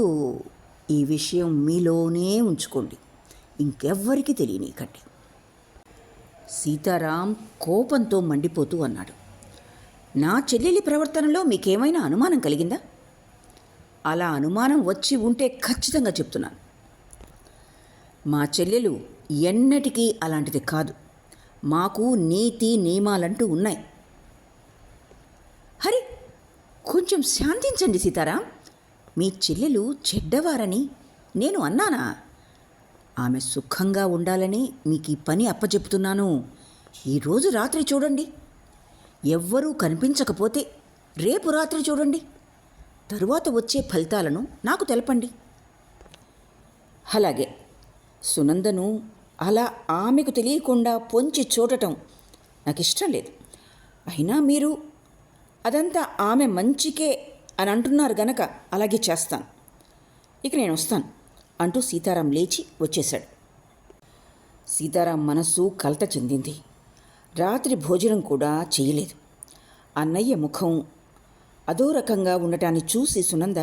Speaker 1: ఈ విషయం మీలోనే ఉంచుకోండి, ఇంకెవ్వరికి తెలియనీకండి. సీతారాం కోపంతో మండిపోతూ అన్నాడు, నా చెల్లెలి ప్రవర్తనలో మీకేమైనా అనుమానం కలిగిందా? అలా అనుమానం వచ్చి ఉంటే ఖచ్చితంగా చెప్తున్నాను. మా చెల్లెలు ఎన్నటికీ అలాంటిది కాదు. మాకు నీతి నియమాలంటూ ఉన్నాయి. హరి, కొంచెం శాంతించండి సీతారాం. మీ చెల్లెలు చెడ్డవారని నేను అన్నానా? ఆమె సుఖంగా ఉండాలని మీకు ఈ పని అప్పచెప్తున్నాను. ఈరోజు రాత్రి చూడండి, ఎవ్వరూ కనిపించకపోతే రేపు రాత్రి చూడండి, తరువాత వచ్చే ఫలితాలను నాకు తెలపండి. అలాగే, సునందను అలా ఆమెకు తెలియకుండా పొంచి చూడటం నాకు ఇష్టం లేదు. అయినా మీరు అదంతా ఆమె మంచికే అని అంటున్నారు గనక అలాగే చేస్తాను. ఇక నేను వస్తాను అంటూ సీతారాం లేచి వచ్చేశాడు. సీతారాం మనస్సు కలత చెందింది. రాత్రి భోజనం కూడా చేయలేదు. అన్నయ్య ముఖం అదో రకంగా ఉండటాన్ని చూసి సునంద,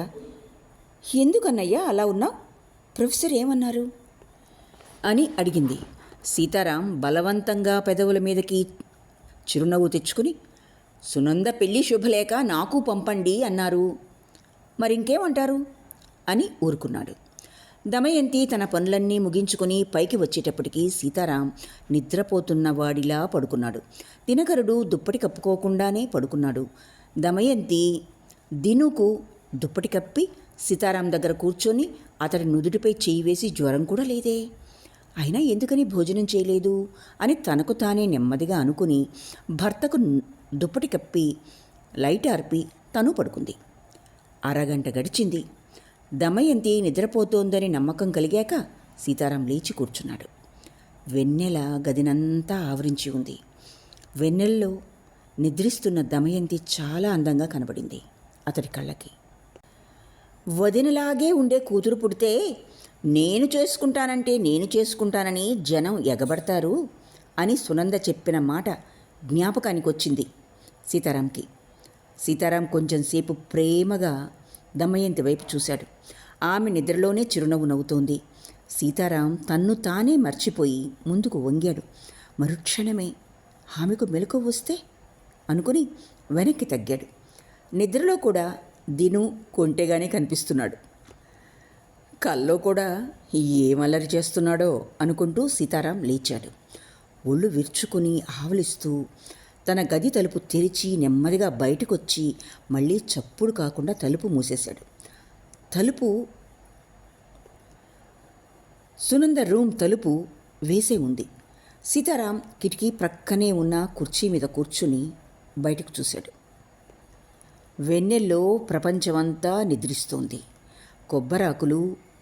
Speaker 1: ఎందుకన్నయ్య అలా ఉన్నావు? ప్రొఫెసర్ ఏమన్నారు అని అడిగింది. సీతారాం బలవంతంగా పెదవుల మీదకి చిరునవ్వు తెచ్చుకుని, సునంద పెళ్ళి శుభలేఖ నాకు పంపండి అన్నారు, మరింకేమంటారు అని ఊరుకున్నాడు. దమయంతి తన పనులన్నీ ముగించుకుని పైకి వచ్చేటప్పటికి సీతారాం నిద్రపోతున్న వాడిలా పడుకున్నాడు. దినకరుడు దుప్పటి కప్పుకోకుండానే పడుకున్నాడు. దమయంతి దినుకు దుప్పటి కప్పి సీతారాం దగ్గర కూర్చొని అతడి నుదుటిపై చేయి వేసి, జ్వరం కూడా లేదే, అయినా ఎందుకని భోజనం చేయలేదు అని తనకు తానే నెమ్మదిగా అనుకుని భర్తకు దుప్పటి కప్పి లైట్ ఆర్పి తను పడుకుంది. అరగంట గడిచింది. దమయంతి నిద్రపోతోందని నమ్మకం కలిగాక సీతారాం లేచి కూర్చున్నాడు. వెన్నెల గదినంతా ఆవరించి ఉంది. వెన్నెల్లో నిద్రిస్తున్న దమయంతి చాలా అందంగా కనబడింది అతడి కళ్ళకి. వదినలాగే ఉండే కూతురు పుడితే నేను చేసుకుంటానని జనం ఎగబడతారు అని సునంద చెప్పిన మాట జ్ఞాపకానికి వచ్చింది సీతారాంకి. సీతారాం కొంచెంసేపు ప్రేమగా దమయంతి వైపు చూశాడు. ఆమె నిద్రలోనే చిరునవ్వు నవ్వుతోంది. సీతారాం తన్ను తానే మర్చిపోయి ముందుకు వంగాడు. మరుక్షణమే ఆమెకు మెలకువ వస్తే అనుకుని వెనక్కి తగ్గాడు. నిద్రలో కూడా దిను కొంటెగానే కనిపిస్తున్నాడు. కల్లో కూడా ఏమల్లరి చేస్తున్నాడో అనుకుంటూ సీతారాం లేచాడు. ఒళ్ళు విరుచుకుని ఆవలిస్తూ తన గది తలుపు తెరిచి నెమ్మదిగా బయటకొచ్చి మళ్ళీ చప్పుడు కాకుండా తలుపు మూసేశాడు. సునంద రూమ్ తలుపు వేసే ఉంది. సీతారాం కిటికీ ప్రక్కనే ఉన్న కుర్చీ మీద కూర్చుని బయటకు చూశాడు. వెన్నెల్లో ప్రపంచమంతా నిద్రిస్తోంది. కొబ్బరాకులు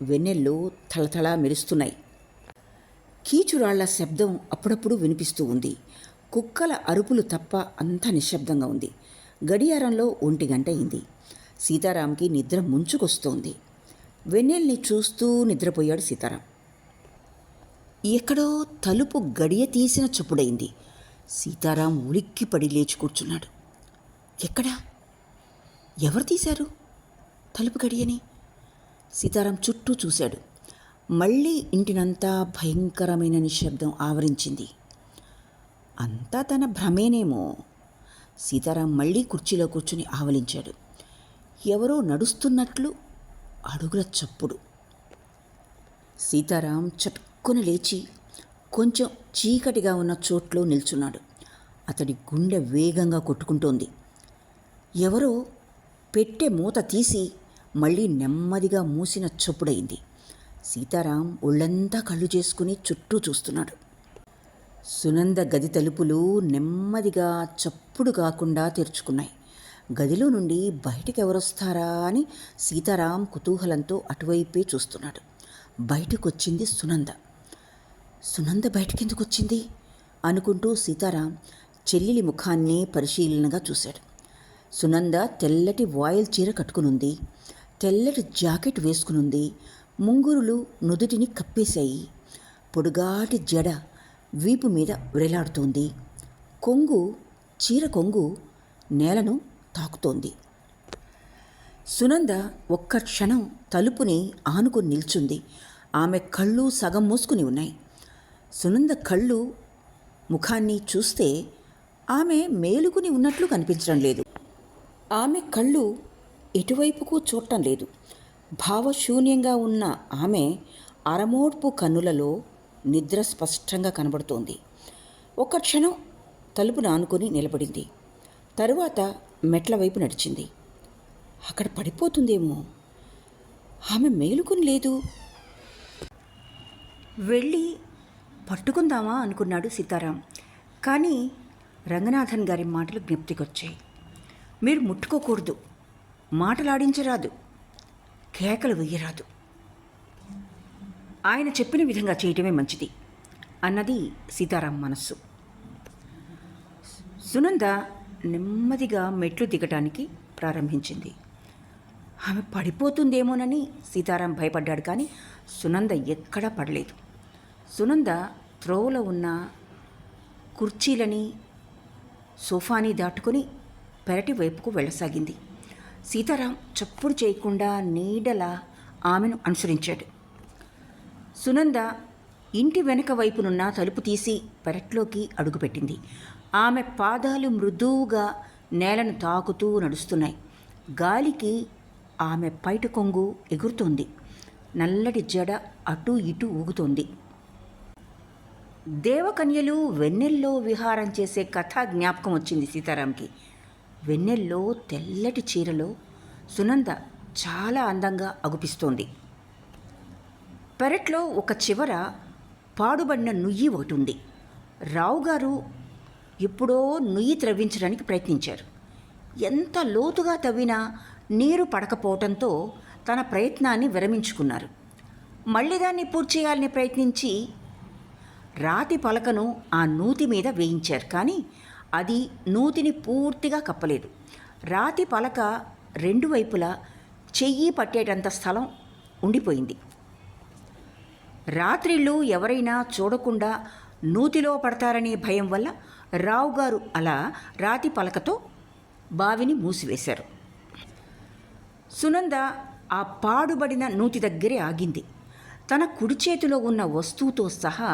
Speaker 1: వెన్నెల్లో తళతళ మెరుస్తున్నాయి. కీచురాళ్ల శబ్దం అప్పుడప్పుడు వినిపిస్తూ ఉంది. కుక్కల అరుపులు తప్ప అంతా నిశ్శబ్దంగా ఉంది. గడియారంలో 1 గంట అయింది. సీతారాంకి నిద్ర ముంచుకొస్తోంది. వెన్నెల్ని చూస్తూ నిద్రపోయాడు సీతారాం. ఎక్కడో తలుపు గడియ తీసిన చప్పుడైంది. సీతారాం ఉలిక్కిపడి లేచి కూర్చున్నాడు. ఎక్కడా? ఎవరు తీశారు తలుపు గడియని? సీతారాం చుట్టూ చూశాడు. మళ్ళీ ఇంటినంతా భయంకరమైన నిశ్శబ్దం ఆవరించింది. అంతా తన భ్రమేనేమో. సీతారాం మళ్ళీ కుర్చీలో కూర్చుని ఆవలించాడు. ఎవరో నడుస్తున్నట్లు అడుగుల చప్పుడు. సీతారాం చటుక్కున లేచి కొంచెం చీకటిగా ఉన్న చోట్లో నిల్చున్నాడు. అతడి గుండె వేగంగా కొట్టుకుంటోంది. ఎవరో పెట్టె మూత తీసి మళ్ళీ నెమ్మదిగా మూసిన చప్పుడైంది. సీతారాం ఒళ్ళంతా కళ్ళు చేసుకుని చుట్టూ చూస్తున్నాడు. సునంద గది తలుపులు నెమ్మదిగా చప్పుడు కాకుండా తెరుచుకున్నాయి. గదిలో నుండి బయటికి ఎవరొస్తారా అని సీతారాం కుతూహలంతో అటువైపే చూస్తున్నాడు. బయటకొచ్చింది సునంద. సునంద బయటకెందుకు వచ్చింది అనుకుంటూ సీతారాం చెల్లెలి ముఖాన్నే పరిశీలనగా చూశాడు. సునంద తెల్లటి వాయిల్ చీర కట్టుకునుంది. తెల్లటి జాకెట్ వేసుకునుంది. ముంగురులు నుదుటిని కప్పేశాయి. పొడుగాటి జడ వీపు మీద వ్రేలాడుతోంది. చీర కొంగు నేలను తాకుతోంది. సునంద ఒక్క క్షణం తలుపుని ఆనుకొని నిల్చుంది. ఆమె కళ్ళు సగం మూసుకుని ఉన్నాయి. సునంద కళ్ళు ముఖాన్ని చూస్తే ఆమె మేలుకుని ఉన్నట్లు కనిపించడం లేదు. ఆమె కళ్ళు ఎటువైపుకు చూడటం లేదు. భావశూన్యంగా ఉన్న ఆమె అరమోడ్పు కన్నులలో నిద్ర స్పష్టంగా కనబడుతోంది. ఒక్క క్షణం తలుపును ఆనుకొని నిలబడింది. తరువాత మెట్ల వైపు నడిచింది. అక్కడ పడిపోతుందేమో. ఆమె మేలుకుని లేదు. వెళ్ళి పట్టుకుందామా అనుకున్నాడు సీతారాం. కానీ రంగనాథన్ గారి మాటలు జ్ఞప్తికొచ్చాయి. మీరు ముట్టుకోకూడదు, మాటలాడించరాదు, కేకలు వెయ్యరాదు. ఆయన చెప్పిన విధంగా చేయటమే మంచిది అన్నది సీతారాం మనస్సు. సునంద నెమ్మదిగా మెట్లు దిగటానికి ప్రారంభించింది. ఆమె పడిపోతుందేమోనని సీతారాం భయపడ్డాడు. కానీ సునంద ఎక్కడా పడలేదు. సునంద త్రోవలో ఉన్న కుర్చీలని సోఫాని దాటుకుని పెరటి వైపుకు వెళ్ళసాగింది. సీతారాం చప్పుడు చేయకుండా నీడలా ఆమెను అనుసరించాడు. సునంద ఇంటి వెనక వైపునున్న తలుపు తీసి పెరట్లోకి అడుగుపెట్టింది. ఆమె పాదాలు మృదువుగా నేలను తాకుతూ నడుస్తున్నాయి. గాలికి ఆమె పైట కొంగు ఎగురుతోంది. నల్లటి జడ అటూ ఇటూ ఊగుతోంది. దేవకన్యలు వెన్నెల్లో విహారం చేసే కథ జ్ఞాపకం వచ్చింది సీతారాంకి. వెన్నెల్లో తెల్లటి చీరలో సునంద చాలా అందంగా అగుపిస్తోంది. పెరట్లో ఒక చివర పాడుబడిన నుయ్యి ఒకటి ఉంది. రావుగారు ఎప్పుడో నుయ్యి త్రవ్వించడానికి ప్రయత్నించారు. ఎంత లోతుగా తవ్వినా నీరు పడకపోవటంతో తన ప్రయత్నాన్ని విరమించుకున్నారు. మళ్ళీ దాన్ని పూర్తి చేయాలని ప్రయత్నించి రాతి పలకను ఆ నూతి మీద వేయించారు. కానీ అది నూతిని పూర్తిగా కప్పలేదు. రాతి పలక రెండు వైపులా చెయ్యి పట్టేటంత స్థలం ఉండిపోయింది. రాత్రిళ్ళు ఎవరైనా చూడకుండా నూతిలో పడతారనే భయం వల్ల రావుగారు అలా రాతి పలకతో బావిని మూసివేశారు. సునంద ఆ పాడుబడిన నూతి దగ్గరే ఆగింది. తన కుడి చేతిలో ఉన్న వస్తువుతో సహా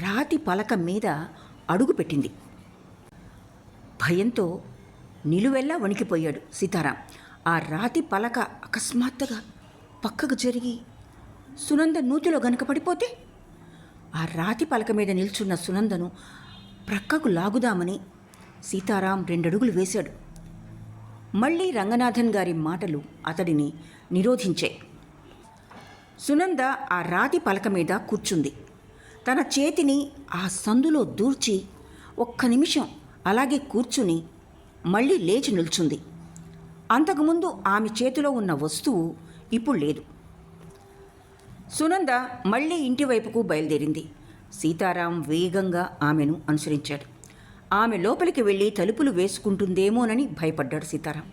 Speaker 1: రాతి పలక మీద అడుగుపెట్టింది. భయంతో నిలువెల్లా వణికిపోయాడు సీతారాం. ఆ రాతి పలక అకస్మాత్తుగా పక్కకు జరిగి సునంద నూతిలో గనుక పడిపోతే? ఆ రాతి పలక మీద నిల్చున్న సునందను ప్రక్కకు లాగుదామని సీతారాం 2 అడుగులు వేశాడు. మళ్ళీ రంగనాథన్ గారి మాటలు అతడిని నిరోధించాయి. సునంద ఆ రాతి పలక మీద కూర్చుంది. తన చేతిని ఆ సందులో దూర్చి ఒక్క నిమిషం అలాగే కూర్చుని మళ్ళీ లేచి నిల్చుంది. అంతకుముందు ఆమె చేతిలో ఉన్న వస్తువు ఇప్పుడు లేదు. సునంద మళ్ళీ ఇంటి వైపుకు బయలుదేరింది. సీతారాం వేగంగా ఆమెను అనుసరించాడు. ఆమె లోపలికి వెళ్ళి తలుపులు వేసుకుంటుందేమోనని భయపడ్డాడు సీతారాం.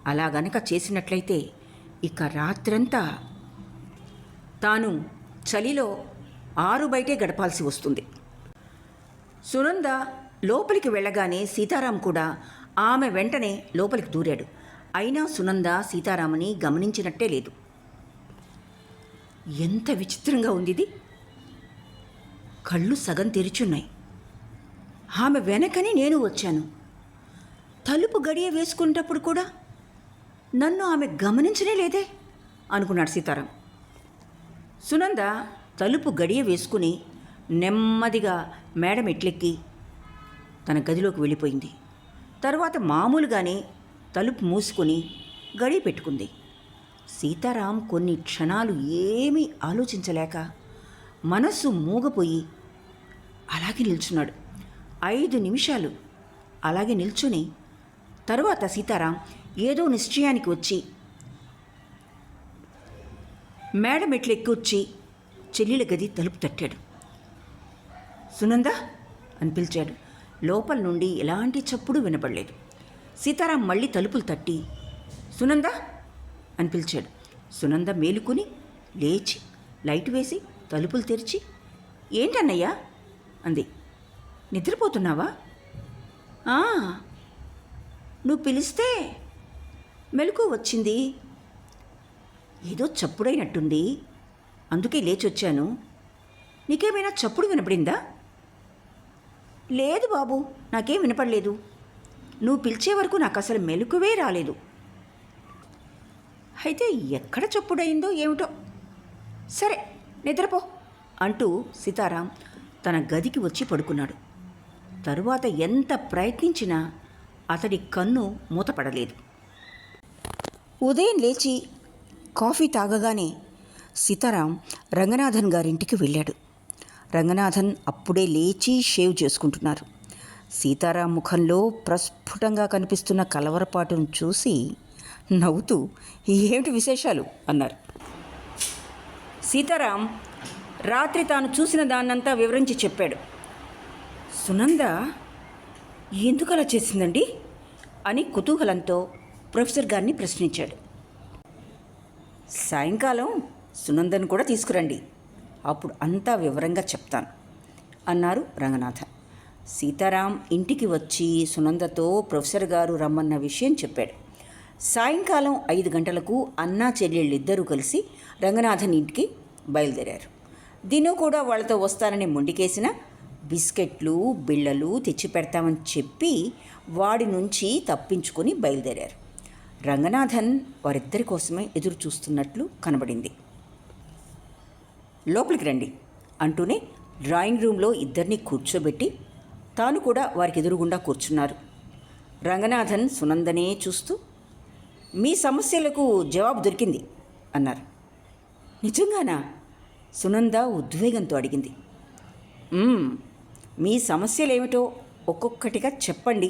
Speaker 1: అలా గనక చేసినట్లయితే ఇక రాత్రంతా తాను చలిలో ఆరు బయటే గడపాల్సి వస్తుంది. సునంద లోపలికి వెళ్ళగానే సీతారాం కూడా ఆమె వెంటనే లోపలికి దూరాడు. అయినా సునంద సీతారాముని గమనించినట్టే లేదు. ఎంత విచిత్రంగా ఉంది ఇది. కళ్ళు సగం తెరిచున్నాయి. ఆమె వెనకని నేను వచ్చాను. తలుపు గడియ వేసుకునేటప్పుడు కూడా నన్ను ఆమె గమనించనే లేదే అనుకున్నాడు సీతారాం. సునంద తలుపు గడియ వేసుకుని నెమ్మదిగా మేడ మెట్లెక్కి తన గదిలోకి వెళ్ళిపోయింది. తరువాత మామూలుగానే తలుపు మూసుకొని గడియ పెట్టుకుంది. సీతారాం కొన్ని క్షణాలు ఏమీ ఆలోచించలేక మనస్సు మూగపోయి అలాగే నిల్చున్నాడు. 5 నిమిషాలు అలాగే నిల్చుని తరువాత సీతారాం ఏదో నిశ్చయానికి వచ్చి మేడ మెట్లు ఎక్కొచ్చి చెల్లెల గది తలుపు తట్టాడు. సునంద అని పిలిచాడు. లోపల నుండి ఎలాంటి చప్పుడు వినపడలేదు. సీతారాం మళ్ళీ తలుపులు తట్టి సునంద అని పిలిచాడు. సునంద మేలుకుని లేచి లైట్ వేసి తలుపులు తెరిచి ఏంటన్నయ్యా అంది. నిద్రపోతున్నావా? నువ్వు పిలిస్తే మెలకు వచ్చింది. ఏదో చప్పుడైనట్టుంది, అందుకే లేచొచ్చాను. నీకేమైనా చప్పుడు వినపడిందా? లేదు బాబు, నాకేం వినపడలేదు. నువ్వు పిలిచే వరకు నాకు అసలు మెలకువే రాలేదు. అయితే ఎక్కడ చప్పుడైందో ఏమిటో. సరే నిద్రపో అంటూ సీతారాం తన గదికి వచ్చి పడుకున్నాడు. తరువాత ఎంత ప్రయత్నించినా అతడి కన్ను మూతపడలేదు. ఉదయం లేచి కాఫీ తాగగానే సీతారాం రంగనాథన్ గారింటికి వెళ్ళాడు. రంగనాథన్ అప్పుడే లేచి షేవ్ చేసుకుంటున్నారు. సీతారాం ముఖంలో ప్రస్ఫుటంగా కనిపిస్తున్న కలవరపాటును చూసి నవ్వుతూ ఏమిటి విశేషాలు అన్నారు. సీతారాం రాత్రి తాను చూసిన దాన్నంతా వివరించి చెప్పాడు. సునంద ఎందుకు అలా చేసిందండి అని కుతూహలంతో ప్రొఫెసర్ గారిని ప్రశ్నించాడు. సాయంకాలం సునందను కూడా తీసుకురండి, అప్పుడు అంతా వివరంగా చెప్తాను అన్నారు రంగనాథన్. సీతారాం ఇంటికి వచ్చి సునందతో ప్రొఫెసర్ గారు రమ్మన్న విషయం చెప్పాడు. సాయంకాలం 5 గంటలకు అన్నా చెల్లెళ్ళిద్దరూ కలిసి రంగనాథన్ ఇంటికి బయలుదేరారు. దిను కూడా వాళ్ళతో వస్తానని మొండికేసిన బిస్కెట్లు బిళ్ళలు తెచ్చి పెడతామని చెప్పి వాడి నుంచి తప్పించుకొని బయలుదేరారు. రంగనాథన్ వారిద్దరి కోసమే ఎదురు చూస్తున్నట్లు కనబడింది. లోపలికి రండి అంటూనే డ్రాయింగ్ రూమ్లో ఇద్దరిని కూర్చోబెట్టి తాను కూడా వారికి ఎదురుగుండా కూర్చున్నారు. రంగనాథన్ సునందనే చూస్తూ మీ సమస్యలకు జవాబు దొరికింది అన్నారు. నిజంగానా? సునంద ఉద్వేగంతో అడిగింది. మీ సమస్యలేమిటో ఒక్కొక్కటిగా చెప్పండి,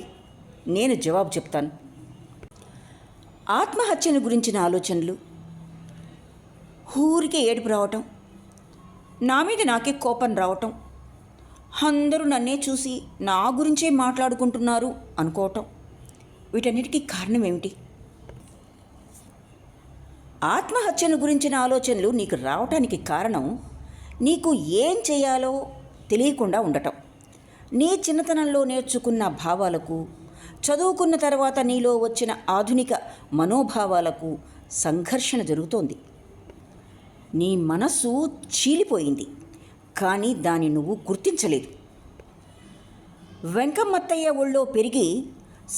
Speaker 1: నేను జవాబు చెప్తాను. ఆత్మహత్యను గురించిన ఆలోచనలు, ఊరికే ఏడుపు రావటం, నా మీద నాకే కోపం రావటం, అందరూ నన్నే చూసి నా గురించే మాట్లాడుకుంటున్నారు అనుకోవటం, వీటన్నిటికీ కారణం ఏమిటి? ఆత్మహత్యను గురించిన ఆలోచనలు నీకు రావటానికి కారణం నీకు ఏం చేయాలో తెలియకుండా ఉండటం. నీ చిన్నతనంలో నేర్చుకున్న భావాలకు, చదువుకున్న తర్వాత నీలో వచ్చిన ఆధునిక మనోభావాలకు సంఘర్షణ జరుగుతోంది. నీ మనస్సు చీలిపోయింది, కానీ దాన్ని నువ్వు గుర్తించలేదు. వెంకమ్మత్తయ్య ఒళ్ళో పెరిగి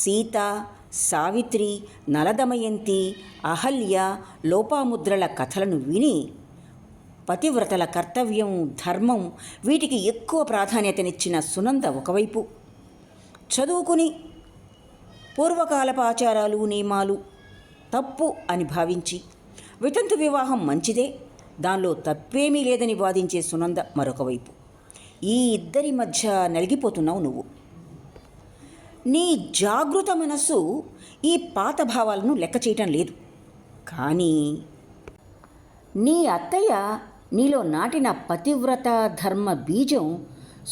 Speaker 1: సీత, సావిత్రి, నలదమయంతి, అహల్య, లోపాముద్రల కథలను విని పతివ్రతల కర్తవ్యం, ధర్మం వీటికి ఎక్కువ ప్రాధాన్యతనిచ్చిన సునంద ఒకవైపు, చదువుకుని పూర్వకాలపు ఆచారాలు నియమాలు తప్పు అని భావించి వితంతు వివాహం మంచిదే, దానిలో తప్పేమీ లేదని వాదించే సునంద మరొకవైపు. ఈ ఇద్దరి మధ్య నలిగిపోతున్నావు నువ్వు. నీ జాగృత మనస్సు ఈ పాత భావాలను లెక్క చేయటం లేదు. కానీ నీ అత్తయ్య నీలో నాటిన పతివ్రత ధర్మ బీజం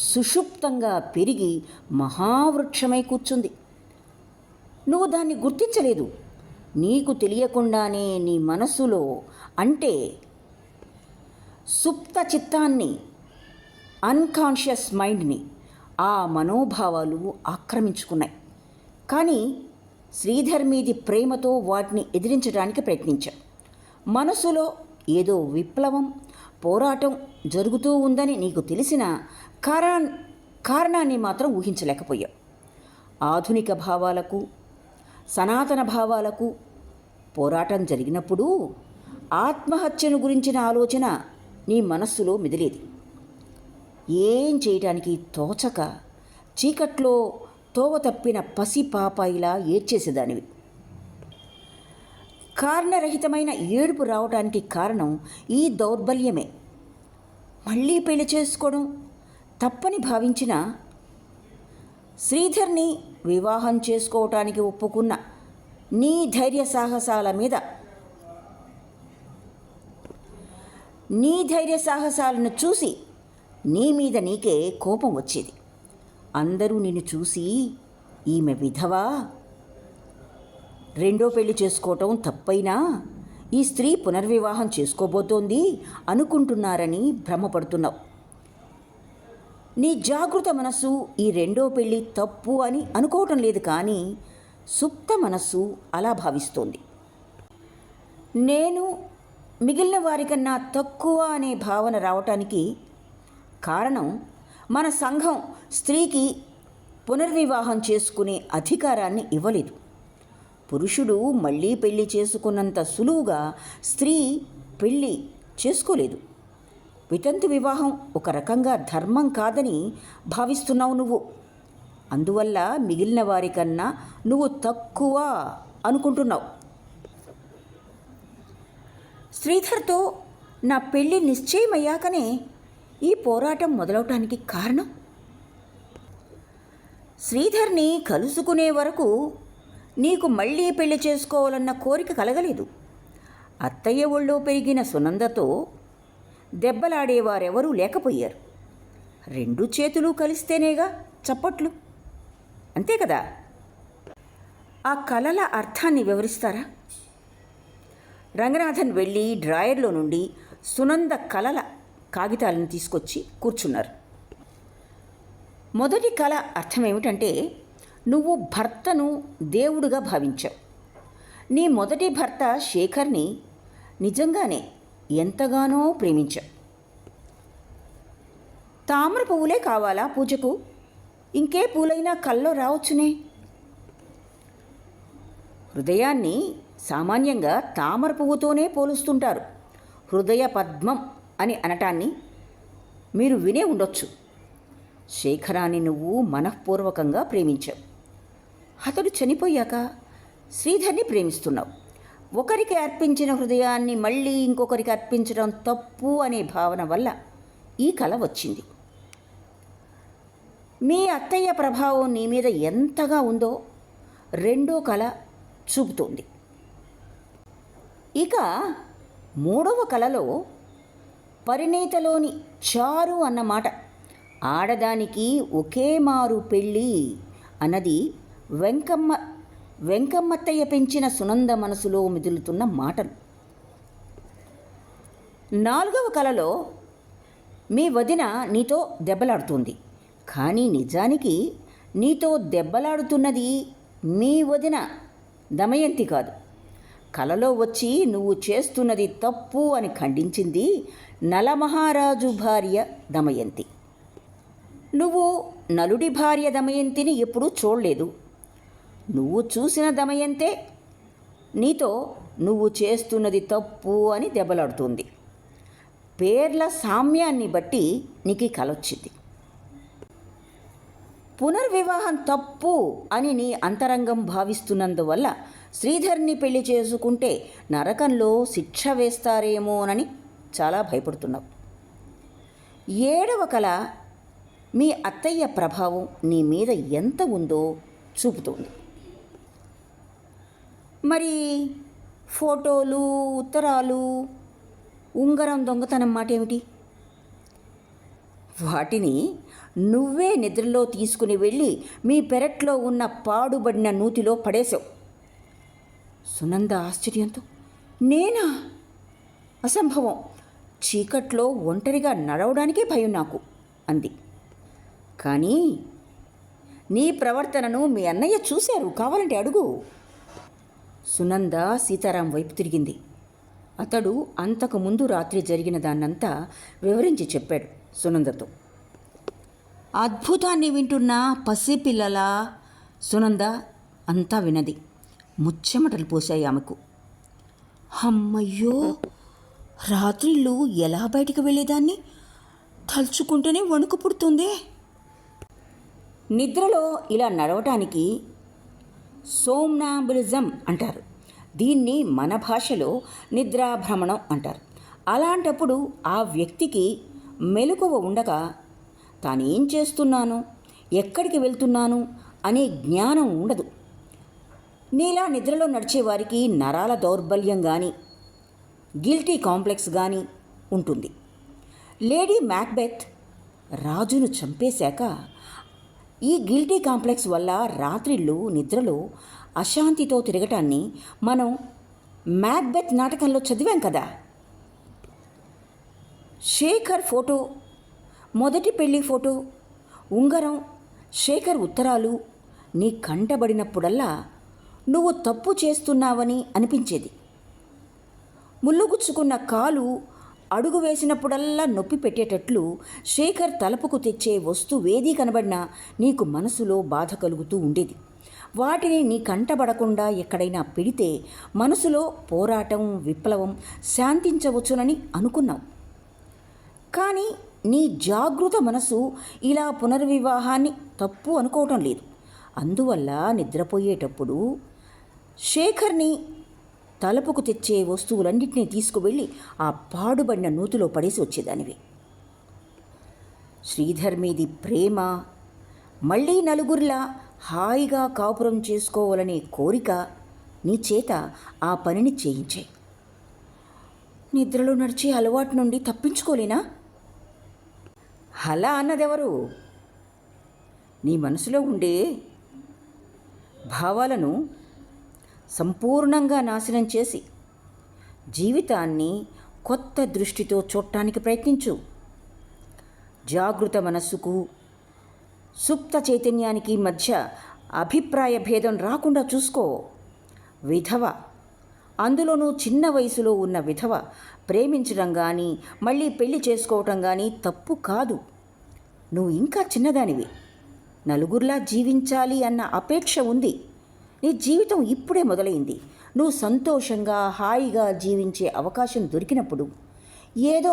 Speaker 1: సుషుప్తంగా పెరిగి మహావృక్షమై కూర్చుంది. నువ్వు దాన్ని గుర్తించలేదు. నీకు తెలియకుండానే నీ మనస్సులో, అంటే సుప్త చిత్తాన్ని, అన్కాన్షియస్ మైండ్ని ఆ మనోభావాలు ఆక్రమించుకున్నాయి. కానీ శ్రీధర్ మీది ప్రేమతో వాటిని ఎదిరించడానికి ప్రయత్నించా. మనసులో ఏదో విప్లవం, పోరాటం జరుగుతూ ఉందని నీకు తెలిసిన కారణాన్ని మాత్రం ఊహించలేకపోయావు. ఆధునిక భావాలకు, సనాతన భావాలకు పోరాటం జరిగినప్పుడు ఆత్మహత్యను గురించిన ఆలోచన నీ మనస్సులో మెదిలేది. ఏం చేయడానికి తోచక చీకట్లో తోవ తప్పిన పసి పాపాయిలా ఏడ్చేసేదానివి. కారణరహితమైన ఏడుపు రావడానికి కారణం ఈ దౌర్బల్యమే. మళ్ళీ పెళ్లి చేసుకోవడం, తప్పని భావించిన శ్రీధర్ని వివాహం చేసుకోవటానికి ఒప్పుకున్న నీ ధైర్య సాహసాలను చూసి నీ మీద నీకే కోపం వచ్చేది. అందరూ నిన్ను చూసి ఈమె విధవా, రెండో పెళ్లి చేసుకోవటం తప్పైనా ఈ స్త్రీ పునర్వివాహం చేసుకోబోతోంది అనుకుంటున్నారని భ్రమపడుతున్నావు. నీ జాగృత మనస్సు ఈ రెండో పెళ్ళి తప్పు అని అనుకోవటం లేదు, కానీ సుప్త మనస్సు అలా భావిస్తోంది. నేను మిగిలిన వారికన్నా తక్కువ అనే భావన రావటానికి కారణం మన సంఘం స్త్రీకి పునర్వివాహం చేసుకునే అధికారాన్ని ఇవ్వలేదు. పురుషుడు మళ్ళీ పెళ్లి చేసుకున్నంత సులువుగా స్త్రీ పెళ్ళి చేసుకోలేదు. వితంతు వివాహం ఒక రకంగా ధర్మం కాదని భావిస్తున్నావు నువ్వు. అందువల్ల మిగిలిన వారికన్నా నువ్వు తక్కువ అనుకుంటున్నావు. శ్రీధర్తో నా పెళ్ళి నిశ్చయమయ్యాకనే ఈ పోరాటం మొదలవటానికి కారణం, శ్రీధర్ని కలుసుకునే వరకు నీకు మళ్ళీ పెళ్లి చేసుకోవాలన్న కోరిక కలగలేదు. అత్తయ్య ఒళ్ళో పెరిగిన సునందతో దెబ్బలాడేవారెవరూ లేకపోయారు. రెండు చేతులు కలిస్తేనేగా చప్పట్లు, అంతే కదా. ఆ కలల అర్థాన్ని వివరిస్తారా? రంగనాథన్ వెళ్ళి డ్రాయర్లో నుండి సునంద కలల కాగితాలను తీసుకొచ్చి కూర్చున్నారు. మొదటి కళ అర్థం ఏమిటంటే, నువ్వు భర్తను దేవుడుగా భావించావు. నీ మొదటి భర్త శేఖర్ని నిజంగానే ఎంతగానో ప్రేమించావు. తామర పువ్వులే కావాలా పూజకు? ఇంకే పూలైనా కల్లో రావచ్చునే. హృదయాన్ని సామాన్యంగా తామర పువ్వుతోనే పోలుస్తుంటారు. హృదయ పద్మం అని అనటాన్ని మీరు వినే ఉండొచ్చు. శేఖరాన్ని నువ్వు మనఃపూర్వకంగా ప్రేమించావు. అతడు చనిపోయాక శ్రీధర్ని ప్రేమిస్తున్నావు. ఒకరికి అర్పించిన హృదయాన్ని మళ్ళీ ఇంకొకరికి అర్పించడం తప్పు అనే భావన వల్ల ఈ కల వచ్చింది. మీ అత్తయ్య ప్రభావం నీ మీద ఎంతగా ఉందో రెండో కల చూపుతోంది. ఇక మూడవ కలలో పరిణీతలోని చారు అన్నమాట, ఆడదానికి ఒకే మారు పెళ్ళి అన్నది వెంకమ్మత్తయ్య పెంచిన సునంద మనసులో మిదులుతున్న మాటలు. నాలుగవ కలలో మీ వదిన నీతో దెబ్బలాడుతుంది, కానీ నిజానికి నీతో దెబ్బలాడుతున్నది మీ వదిన దమయంతి కాదు. కలలో వచ్చి నువ్వు చేస్తున్నది తప్పు అని ఖండించింది నలమహారాజు భార్య దమయంతి. నువ్వు నలుడి భార్య దమయంతిని ఎప్పుడూ చూడలేదు. నువ్వు చూసిన దమయంతే నీతో నువ్వు చేస్తున్నది తప్పు అని దెబ్బలాడుతుంది. పేర్ల సామ్యాన్ని బట్టి నీకు కలొచ్చింది. పునర్వివాహం తప్పు అని నీ అంతరంగం భావిస్తున్నందువల్ల శ్రీధర్ని పెళ్లి చేసుకుంటే నరకంలో శిక్ష వేస్తారేమోనని చాలా భయపడుతున్నావు. ఏడవ కళ మీ అత్తయ్య ప్రభావం నీ మీద ఎంత ఉందో చూపుతోంది. మరి ఫోటోలు, ఉత్తరాలు, ఉంగరం దొంగతనం మాట ఏమిటి? వాటిని నువ్వే నిద్రలో తీసుకుని వెళ్ళి మీ పెరట్లో ఉన్న పాడుబడిన నూతిలో పడేశావు. సునంద ఆశ్చర్యంతో, నేనా? అసంభవం, చీకట్లో ఒంటరిగా నడవడానికే భయం నాకు అంది. కానీ నీ ప్రవర్తనను మీ అన్నయ్య చూశారు, కావాలంటే అడుగు. సునంద సీతారాం వైపు తిరిగింది. అతడు అంతకుముందు రాత్రి జరిగిన దాన్నంతా వివరించి చెప్పాడు సునందతో. అద్భుతాన్ని వింటున్న పసిపిల్లల సునంద అంతా వినది. ముచ్చెమటలు పోశాయి ఆమెకు. అమ్మయ్యో, రాత్రిళ్ళు ఎలా బయటికి వెళ్ళేదాన్ని తలుచుకుంటేనే వణుకు పుడుతుందే. నిద్రలో ఇలా నడవటానికి సోమ్నాంబులిజం అంటారు. దీన్ని మన భాషలో నిద్రాభ్రమణం అంటారు. అలాంటప్పుడు ఆ వ్యక్తికి మెలకువ ఉండక తానేం చేస్తున్నాను, ఎక్కడికి వెళ్తున్నాను అనే జ్ఞానం ఉండదు. నీలా నిద్రలో నడిచేవారికి నరాల దౌర్బల్యం కానీ గిల్టీ కాంప్లెక్స్ కానీ ఉంటుంది. లేడీ మ్యాక్బెత్ రాజును చంపేశాక ఈ గిల్టీ కాంప్లెక్స్ వల్ల రాత్రిళ్ళు నిద్రలో అశాంతితో తిరగటాన్ని మనం మ్యాక్బెత్ నాటకంలో చదివాం కదా. శేఖర్ ఫోటో, మొదటి పెళ్లి ఫోటో, ఉంగరం, శేఖర్ ఉత్తరాలు నీ కంటబడినప్పుడల్లా నువ్వు తప్పు చేస్తున్నావని అనిపించేది. ముళ్ళుగుచ్చుకున్న కాలు అడుగు వేసినప్పుడల్లా నొప్పి పెట్టేటట్లు శేఖర్ తలుపుకు తెచ్చే వస్తువేదీ కనబడినా నీకు మనసులో బాధ కలుగుతూ ఉండేది. వాటిని నీ కంటబడకుండా ఎక్కడైనా పెడితే మనసులో పోరాటం, విప్లవం శాంతించవచ్చునని అనుకున్నావు. కానీ నీ జాగృత మనసు ఇలా పునర్వివాహాన్ని తప్పు అనుకోవటం లేదు. అందువల్ల నిద్రపోయేటప్పుడు శేఖర్ని తలుపుకు తెచ్చే వస్తువులన్నింటినీ తీసుకువెళ్ళి ఆ పాడుబడిన నూతిలో పడేసి వచ్చేదానివి. శ్రీధర్ మీది ప్రేమ, మళ్ళీ నలుగురిలా హాయిగా కాపురం చేసుకోవాలనే కోరిక నీ చేత ఆ పనిని చేయించాయి. నిద్రలో నడిచే అలవాటు నుండి తప్పించుకోలేనా? అలా అన్నదెవరు? నీ మనసులో ఉండే భావాలను సంపూర్ణంగా నాశనం చేసి జీవితాన్ని కొత్త దృష్టితో చూడటానికి ప్రయత్నించు. జాగృత మనస్సుకు సుప్త చైతన్యానికి మధ్య అభిప్రాయ భేదం రాకుండా చూసుకో. విధవ, అందులోనూ చిన్న వయసులో ఉన్న విధవ ప్రేమించడం కానీ మళ్ళీ పెళ్లి చేసుకోవటం కానీ తప్పు కాదు. నువ్వు ఇంకా చిన్నదానివి. నలుగురిలా జీవించాలి అన్న అపేక్ష ఉంది. నీ జీవితం ఇప్పుడే మొదలైంది. నువ్వు సంతోషంగా హాయిగా జీవించే అవకాశం దొరికినప్పుడు ఏదో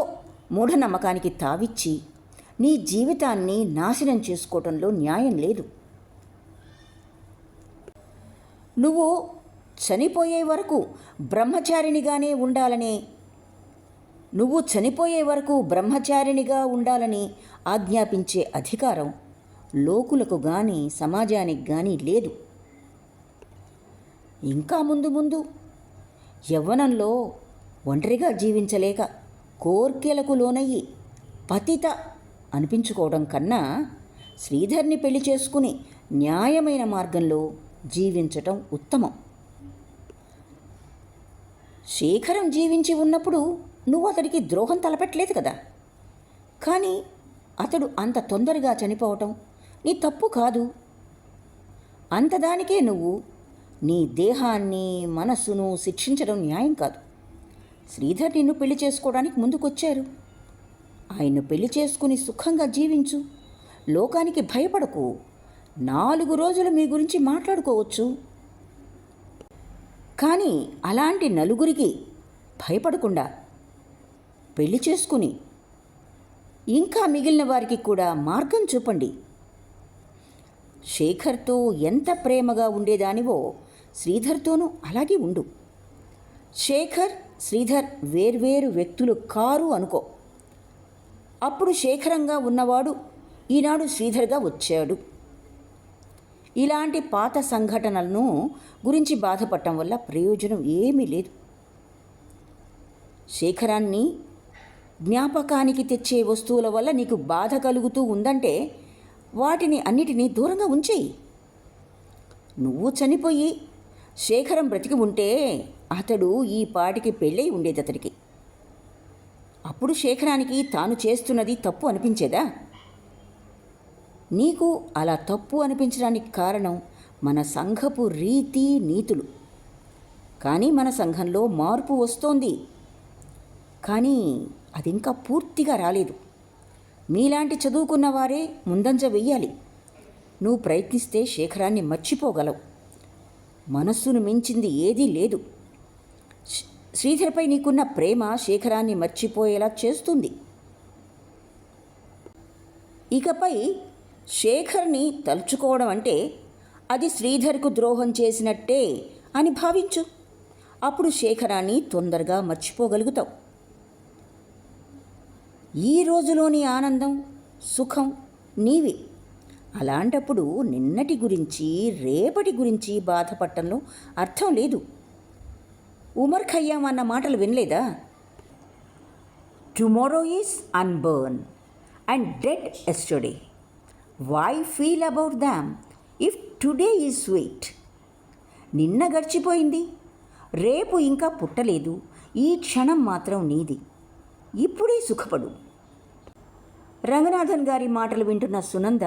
Speaker 1: మూఢనమ్మకానికి తావిచ్చి నీ జీవితాన్ని నాశనం చేసుకోవటంలో న్యాయం లేదు. నువ్వు చనిపోయే వరకు బ్రహ్మచారినిగా ఉండాలని ఆజ్ఞాపించే అధికారం లోకులకు కానీ సమాజానికి కానీ లేదు. ఇంకా ముందు ముందు యవ్వనంలో ఒంటరిగా జీవించలేక కోర్కెలకు లోనయ్యి పతిత అనిపించుకోవడం కన్నా శ్రీధర్ని పెళ్లి చేసుకుని న్యాయమైన మార్గంలో జీవించటం ఉత్తమం. శేఖరం జీవించి ఉన్నప్పుడు నువ్వు అతడికి ద్రోహం తలపెట్టలేదు కదా. కానీ అతడు అంత తొందరగా చనిపోవటం నీ తప్పు కాదు. అంతదానికే నువ్వు నీ దేహాన్ని, మనస్సును శిక్షించడం న్యాయం కాదు. శ్రీధర్ నిన్ను పెళ్లి చేసుకోవడానికి ముందుకొచ్చారు. ఆయన్ను పెళ్లి చేసుకుని సుఖంగా జీవించు. లోకానికి భయపడకు. 4 రోజులు మీ గురించి మాట్లాడుకోవచ్చు. కానీ అలాంటి నలుగురికి భయపడకుండా పెళ్లి చేసుకుని ఇంకా మిగిలిన వారికి కూడా మార్గం చూపండి. శేఖర్తో ఎంత ప్రేమగా ఉండేదానివో శ్రీధర్తోనూ అలాగే ఉండు. శేఖర్, శ్రీధర్ వేర్వేరు వ్యక్తులు కారు అనుకో. అప్పుడు శేఖరంగా ఉన్నవాడు ఈనాడు శ్రీధర్గా వచ్చాడు. ఇలాంటి పాత సంఘటనలను గురించి బాధపడటం వల్ల ప్రయోజనం ఏమీ లేదు. శేఖరాన్ని జ్ఞాపకానికి తెచ్చే వస్తువుల వల్ల నీకు బాధ కలుగుతూ ఉందంటే వాటిని అన్నిటినీ దూరంగా ఉంచేయి. నువ్వు చనిపోయి శేఖరం బ్రతికి ఉంటే అతడు ఈ పాటికి పెళ్ళై ఉండేది అతడికి. అప్పుడు శేఖరానికి తాను చేస్తున్నది తప్పు అనిపించేదా? నీకు అలా తప్పు అనిపించడానికి కారణం మన సంఘపు రీతి నీతులు. కానీ మన సంఘంలో మార్పు వస్తోంది. కానీ అది ఇంకా పూర్తిగా రాలేదు. మీలాంటి చదువుకున్న వారే ముందంజ వెయ్యాలి. నువ్వు ప్రయత్నిస్తే శేఖరాన్ని మర్చిపోగలవు. మనస్సును మించింది ఏదీ లేదు. శ్రీధర్పై నీకున్న ప్రేమ శేఖరాన్ని మర్చిపోయేలా చేస్తుంది. ఇకపై శేఖర్ని తలుచుకోవడం అంటే అది శ్రీధర్కు ద్రోహం చేసినట్టే అని భావించు. అప్పుడు శేఖరాన్ని తొందరగా మర్చిపోగలుగుతావు. ఈ రోజులోని ఆనందం, సుఖం నీవే. అలాంటప్పుడు నిన్నటి గురించి రేపటి గురించి బాధపడటంలో అర్థం లేదు. ఉమర్ ఖయ్యాం అన్న మాటలు వినలేదా? Tomorrow is unborn and dead yesterday. Why feel about them if today is sweet. నిన్న గడిచిపోయింది, రేపు ఇంకా పుట్టలేదు. ఈ క్షణం మాత్రం నీది. ఇప్పుడే సుఖపడు. రంగనాథన్ గారి మాటలు వింటున్న సునంద,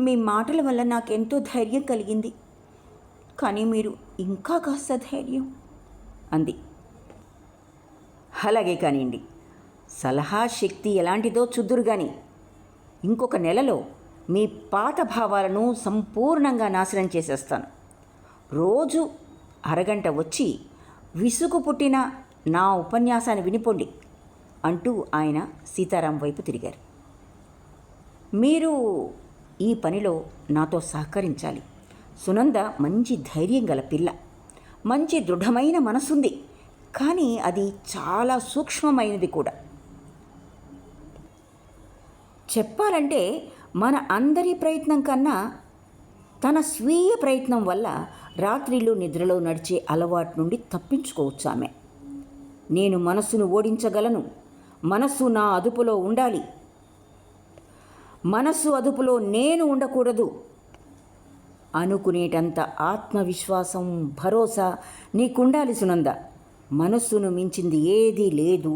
Speaker 1: మీ మాటల వల్ల నాకెంతో ధైర్యం కలిగింది, కానీ మీరు ఇంకా కాస్త ధైర్యం అంది. అలాగే కానివ్వండి. సలహా శక్తి ఎలాంటిదో చూద్దురు కానీ ఇంకొక నెలలో మీ పాత భావాలను సంపూర్ణంగా నాశనం చేసేస్తాను. రోజు అరగంట వచ్చి విసుగు పుట్టిన నా ఉపన్యాసాన్ని వినిపోండి అంటూ ఆయన సీతారాం వైపు తిరిగారు. మీరు ఈ పనిలో నాతో సహకరించాలి. సునంద మంచి ధైర్యం గల పిల్ల, మంచి దృఢమైన మనసుంది, కానీ అది చాలా సూక్ష్మమైనది కూడా. చెప్పాలంటే మన అందరి ప్రయత్నం కన్నా తన స్వీయ ప్రయత్నం వల్ల రాత్రిలో నిద్రలో నడిచే అలవాటు నుండి తప్పించుకోవచ్చు ఆమె. నేను మనస్సును ఓడించగలను, మనస్సు నా అదుపులో ఉండాలి, మనస్సు అదుపులో నేను ఉండకూడదు అనుకునేటంత ఆత్మవిశ్వాసం, భరోసా నీకుండాలి సునంద. మనస్సును మించింది ఏదీ లేదు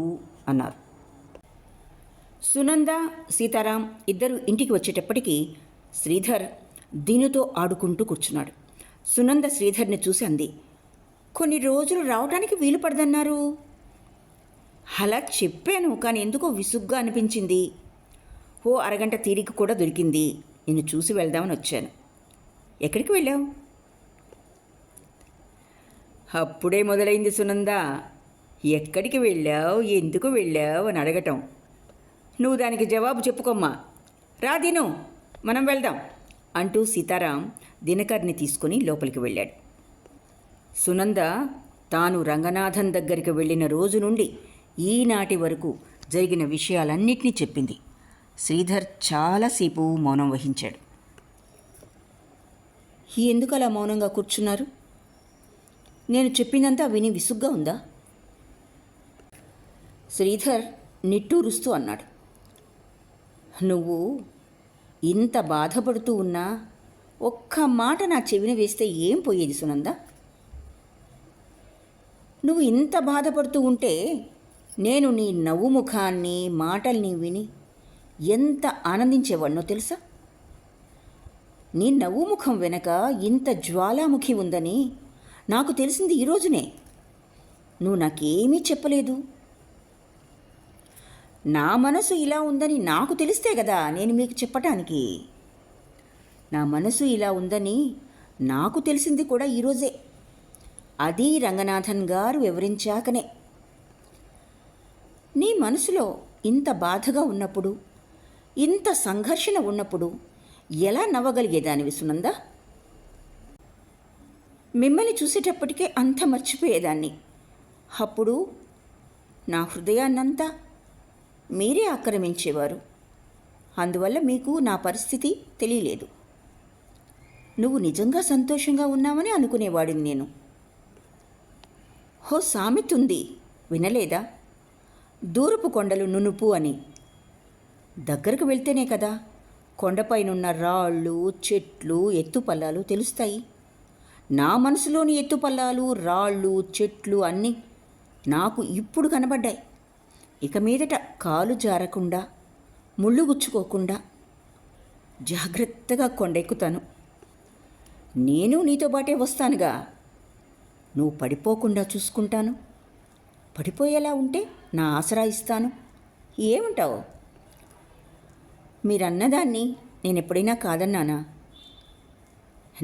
Speaker 1: అన్నారు. సునంద, సీతారాం ఇద్దరు ఇంటికి వచ్చేటప్పటికీ శ్రీధర్ దీనుతో ఆడుకుంటూ కూర్చున్నాడు. సునంద శ్రీధర్ని చూసి అంది, కొన్ని రోజులు రావడానికి వీలు పడదన్నారు. అలా చెప్పాను, కానీ ఎందుకో విసుగ్గా అనిపించింది. ఓ అరగంట తీరిక కూడా దొరికింది. నిన్ను చూసి వెళ్దామని వచ్చాను. ఎక్కడికి వెళ్ళావు? అప్పుడే మొదలైంది సునంద. ఎక్కడికి వెళ్ళావు, ఎందుకు వెళ్ళావు అని అడగటం. నువ్వు దానికి జవాబు చెప్పుకోమ్మా. రా దిను, మనం వెళ్దాం అంటూ సీతారాం దినకర్ని తీసుకుని లోపలికి వెళ్ళాడు. సునంద తాను రంగనాథన్ దగ్గరికి వెళ్ళిన రోజు నుండి ఈనాటి వరకు జరిగిన విషయాలన్నిటినీ చెప్పింది. శ్రీధర్ చాలాసేపు మౌనం వహించాడు. ఎందుకు అలా మౌనంగా కూర్చున్నారు? నేను చెప్పిందంతా విని విసుగ్గా ఉందా? శ్రీధర్ నిట్టూరుస్తూ అన్నాడు. నువ్వు ఇంత బాధపడుతూ ఉన్నా ఒక్క మాట నా చెవిన వేస్తే ఏం పోయేది సునంద? నువ్వు ఇంత బాధపడుతూ ఉంటే నేను నీ నవ్వు ముఖాన్ని, మాటల్ని విని ఎంత ఆనందించేవాడినో తెలుసా? నీ నవ్వు ముఖం వెనక ఇంత జ్వాలాముఖి ఉందని నాకు తెలిసింది ఈ రోజునే. నువ్వు నాకేమీ చెప్పలేదు. నా మనసు ఇలా ఉందని నాకు తెలిస్తే కదా నేను మీకు చెప్పటానికి. నా మనసు ఇలా ఉందని నాకు తెలిసింది కూడా ఈరోజే. అది రంగనాథన్ గారు వివరించాకనే. నీ మనసులో ఇంత బాధగా ఉన్నప్పుడు, ఇంత సంఘర్షణ ఉన్నప్పుడు ఎలా నవ్వగలిగేదానివి సునంద? మిమ్మల్ని చూసేటప్పటికే అంత మర్చిపోయేదాన్ని. అప్పుడు నా హృదయాన్నంతా మీరే ఆక్రమించేవారు. అందువల్ల మీకు నా పరిస్థితి తెలియలేదు. నువ్వు నిజంగా సంతోషంగా ఉన్నావని అనుకునేవాడిని నేను. హో సామెత ఉంది, వినలేదా? దూరపు కొండలు నునుపు అని. దగ్గరకు వెళ్తేనే కదా కొండపైనున్న రాళ్ళు, చెట్లు, ఎత్తుపల్లాలు తెలుస్తాయి. నా మనసులోని ఎత్తుపల్లాలు, రాళ్ళు, చెట్లు అన్నీ నాకు ఇప్పుడు కనబడ్డాయి. ఇక మీదట కాలు జారకుండా, ముళ్ళు గుచ్చుకోకుండా జాగ్రత్తగా కొండెక్కుతాను. నేను నీతో బాటే వస్తానుగా. నువ్వు పడిపోకుండా చూసుకుంటాను. పడిపోయేలా ఉంటే నా ఆసరా ఇస్తాను. ఏమంటావు? మీరన్నదాన్ని నేను ఎప్పుడైనా కాదన్నానా?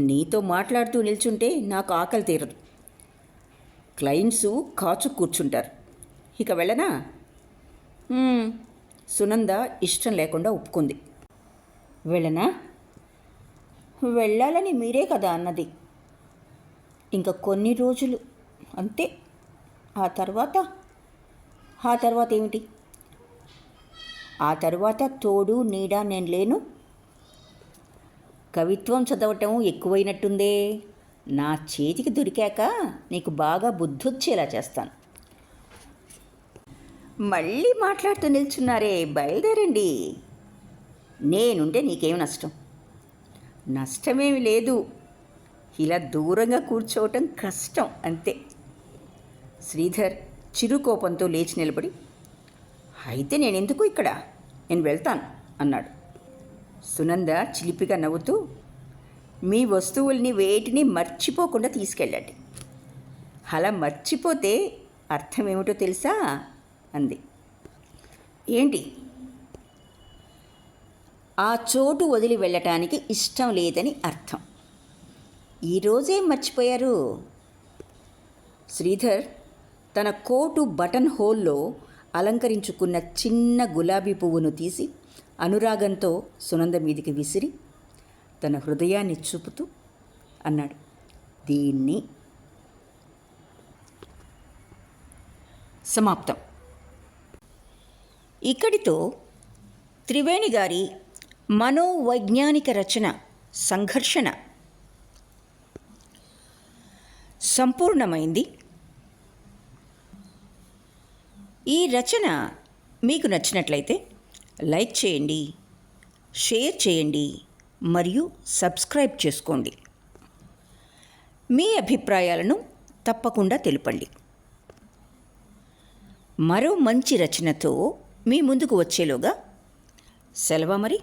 Speaker 1: నీతో మాట్లాడుతూ నిల్చుంటే నాకు ఆకలి తీరదు. క్లయింట్సు కాచు కూర్చుంటారు. ఇక వెళ్ళనా? సునంద ఇష్టం లేకుండా ఒప్పుకుంది. వెళ్ళనా? వెళ్ళాలని మీరే కదా అన్నది. ఇంకా కొన్ని రోజులు అంతే. ఆ తర్వాత ఏమిటి? ఆ తరువాత తోడు నీడ నేను లేను. కవిత్వం చదవటం ఎక్కువైనట్టుందే. నా చేతికి దొరికాక నీకు బాగా బుద్ధొచ్చేలా చేస్తాను. మళ్ళీ మాట్లాడుతూ నిల్చున్నారే, బయలుదేరండి. నేనుంటే నీకేం నష్టం? నష్టమేమి లేదు, ఇలా దూరంగా కూర్చోవటం కష్టం అంతే. శ్రీధర్ చిరుకోపంతో లేచి నిలబడి, అయితే నేనెందుకు ఇక్కడ, నేను వెళ్తాను అన్నాడు. సునంద చిలిపిగా నవ్వుతూ, మీ వస్తువుల్ని వేటిని మర్చిపోకుండా తీసుకెళ్ళండి. అలా మర్చిపోతే అర్థం ఏమిటో తెలుసా అంది. ఏంటి? ఆ చోటు వదిలి వెళ్ళటానికి ఇష్టం లేదని అర్థం. ఈరోజేం మర్చిపోయారు? శ్రీధర్ తన కోటు బటన్ హోల్లో అలంకరించుకున్న చిన్న గులాబీ పువ్వును తీసి అనురాగంతో సునంద మీదికి విసిరి తన హృదయాన్ని చూపుతూ అన్నాడు, దీన్ని. సమాప్తం. ఇక్కడితో త్రివేణి గారి మనోవైజ్ఞానిక రచన సంఘర్షణ సంపూర్ణమైంది. ఈ రచన మీకు నచ్చినట్లయితే లైక్ చేయండి, షేర్ చేయండి మరియు సబ్స్క్రైబ్ చేసుకోండి. మీ అభిప్రాయాలను తప్పకుండా తెలుపండి. మరో మంచి రచనతో మీ ముందుకు వచ్చేలోగా సెలవు మరి.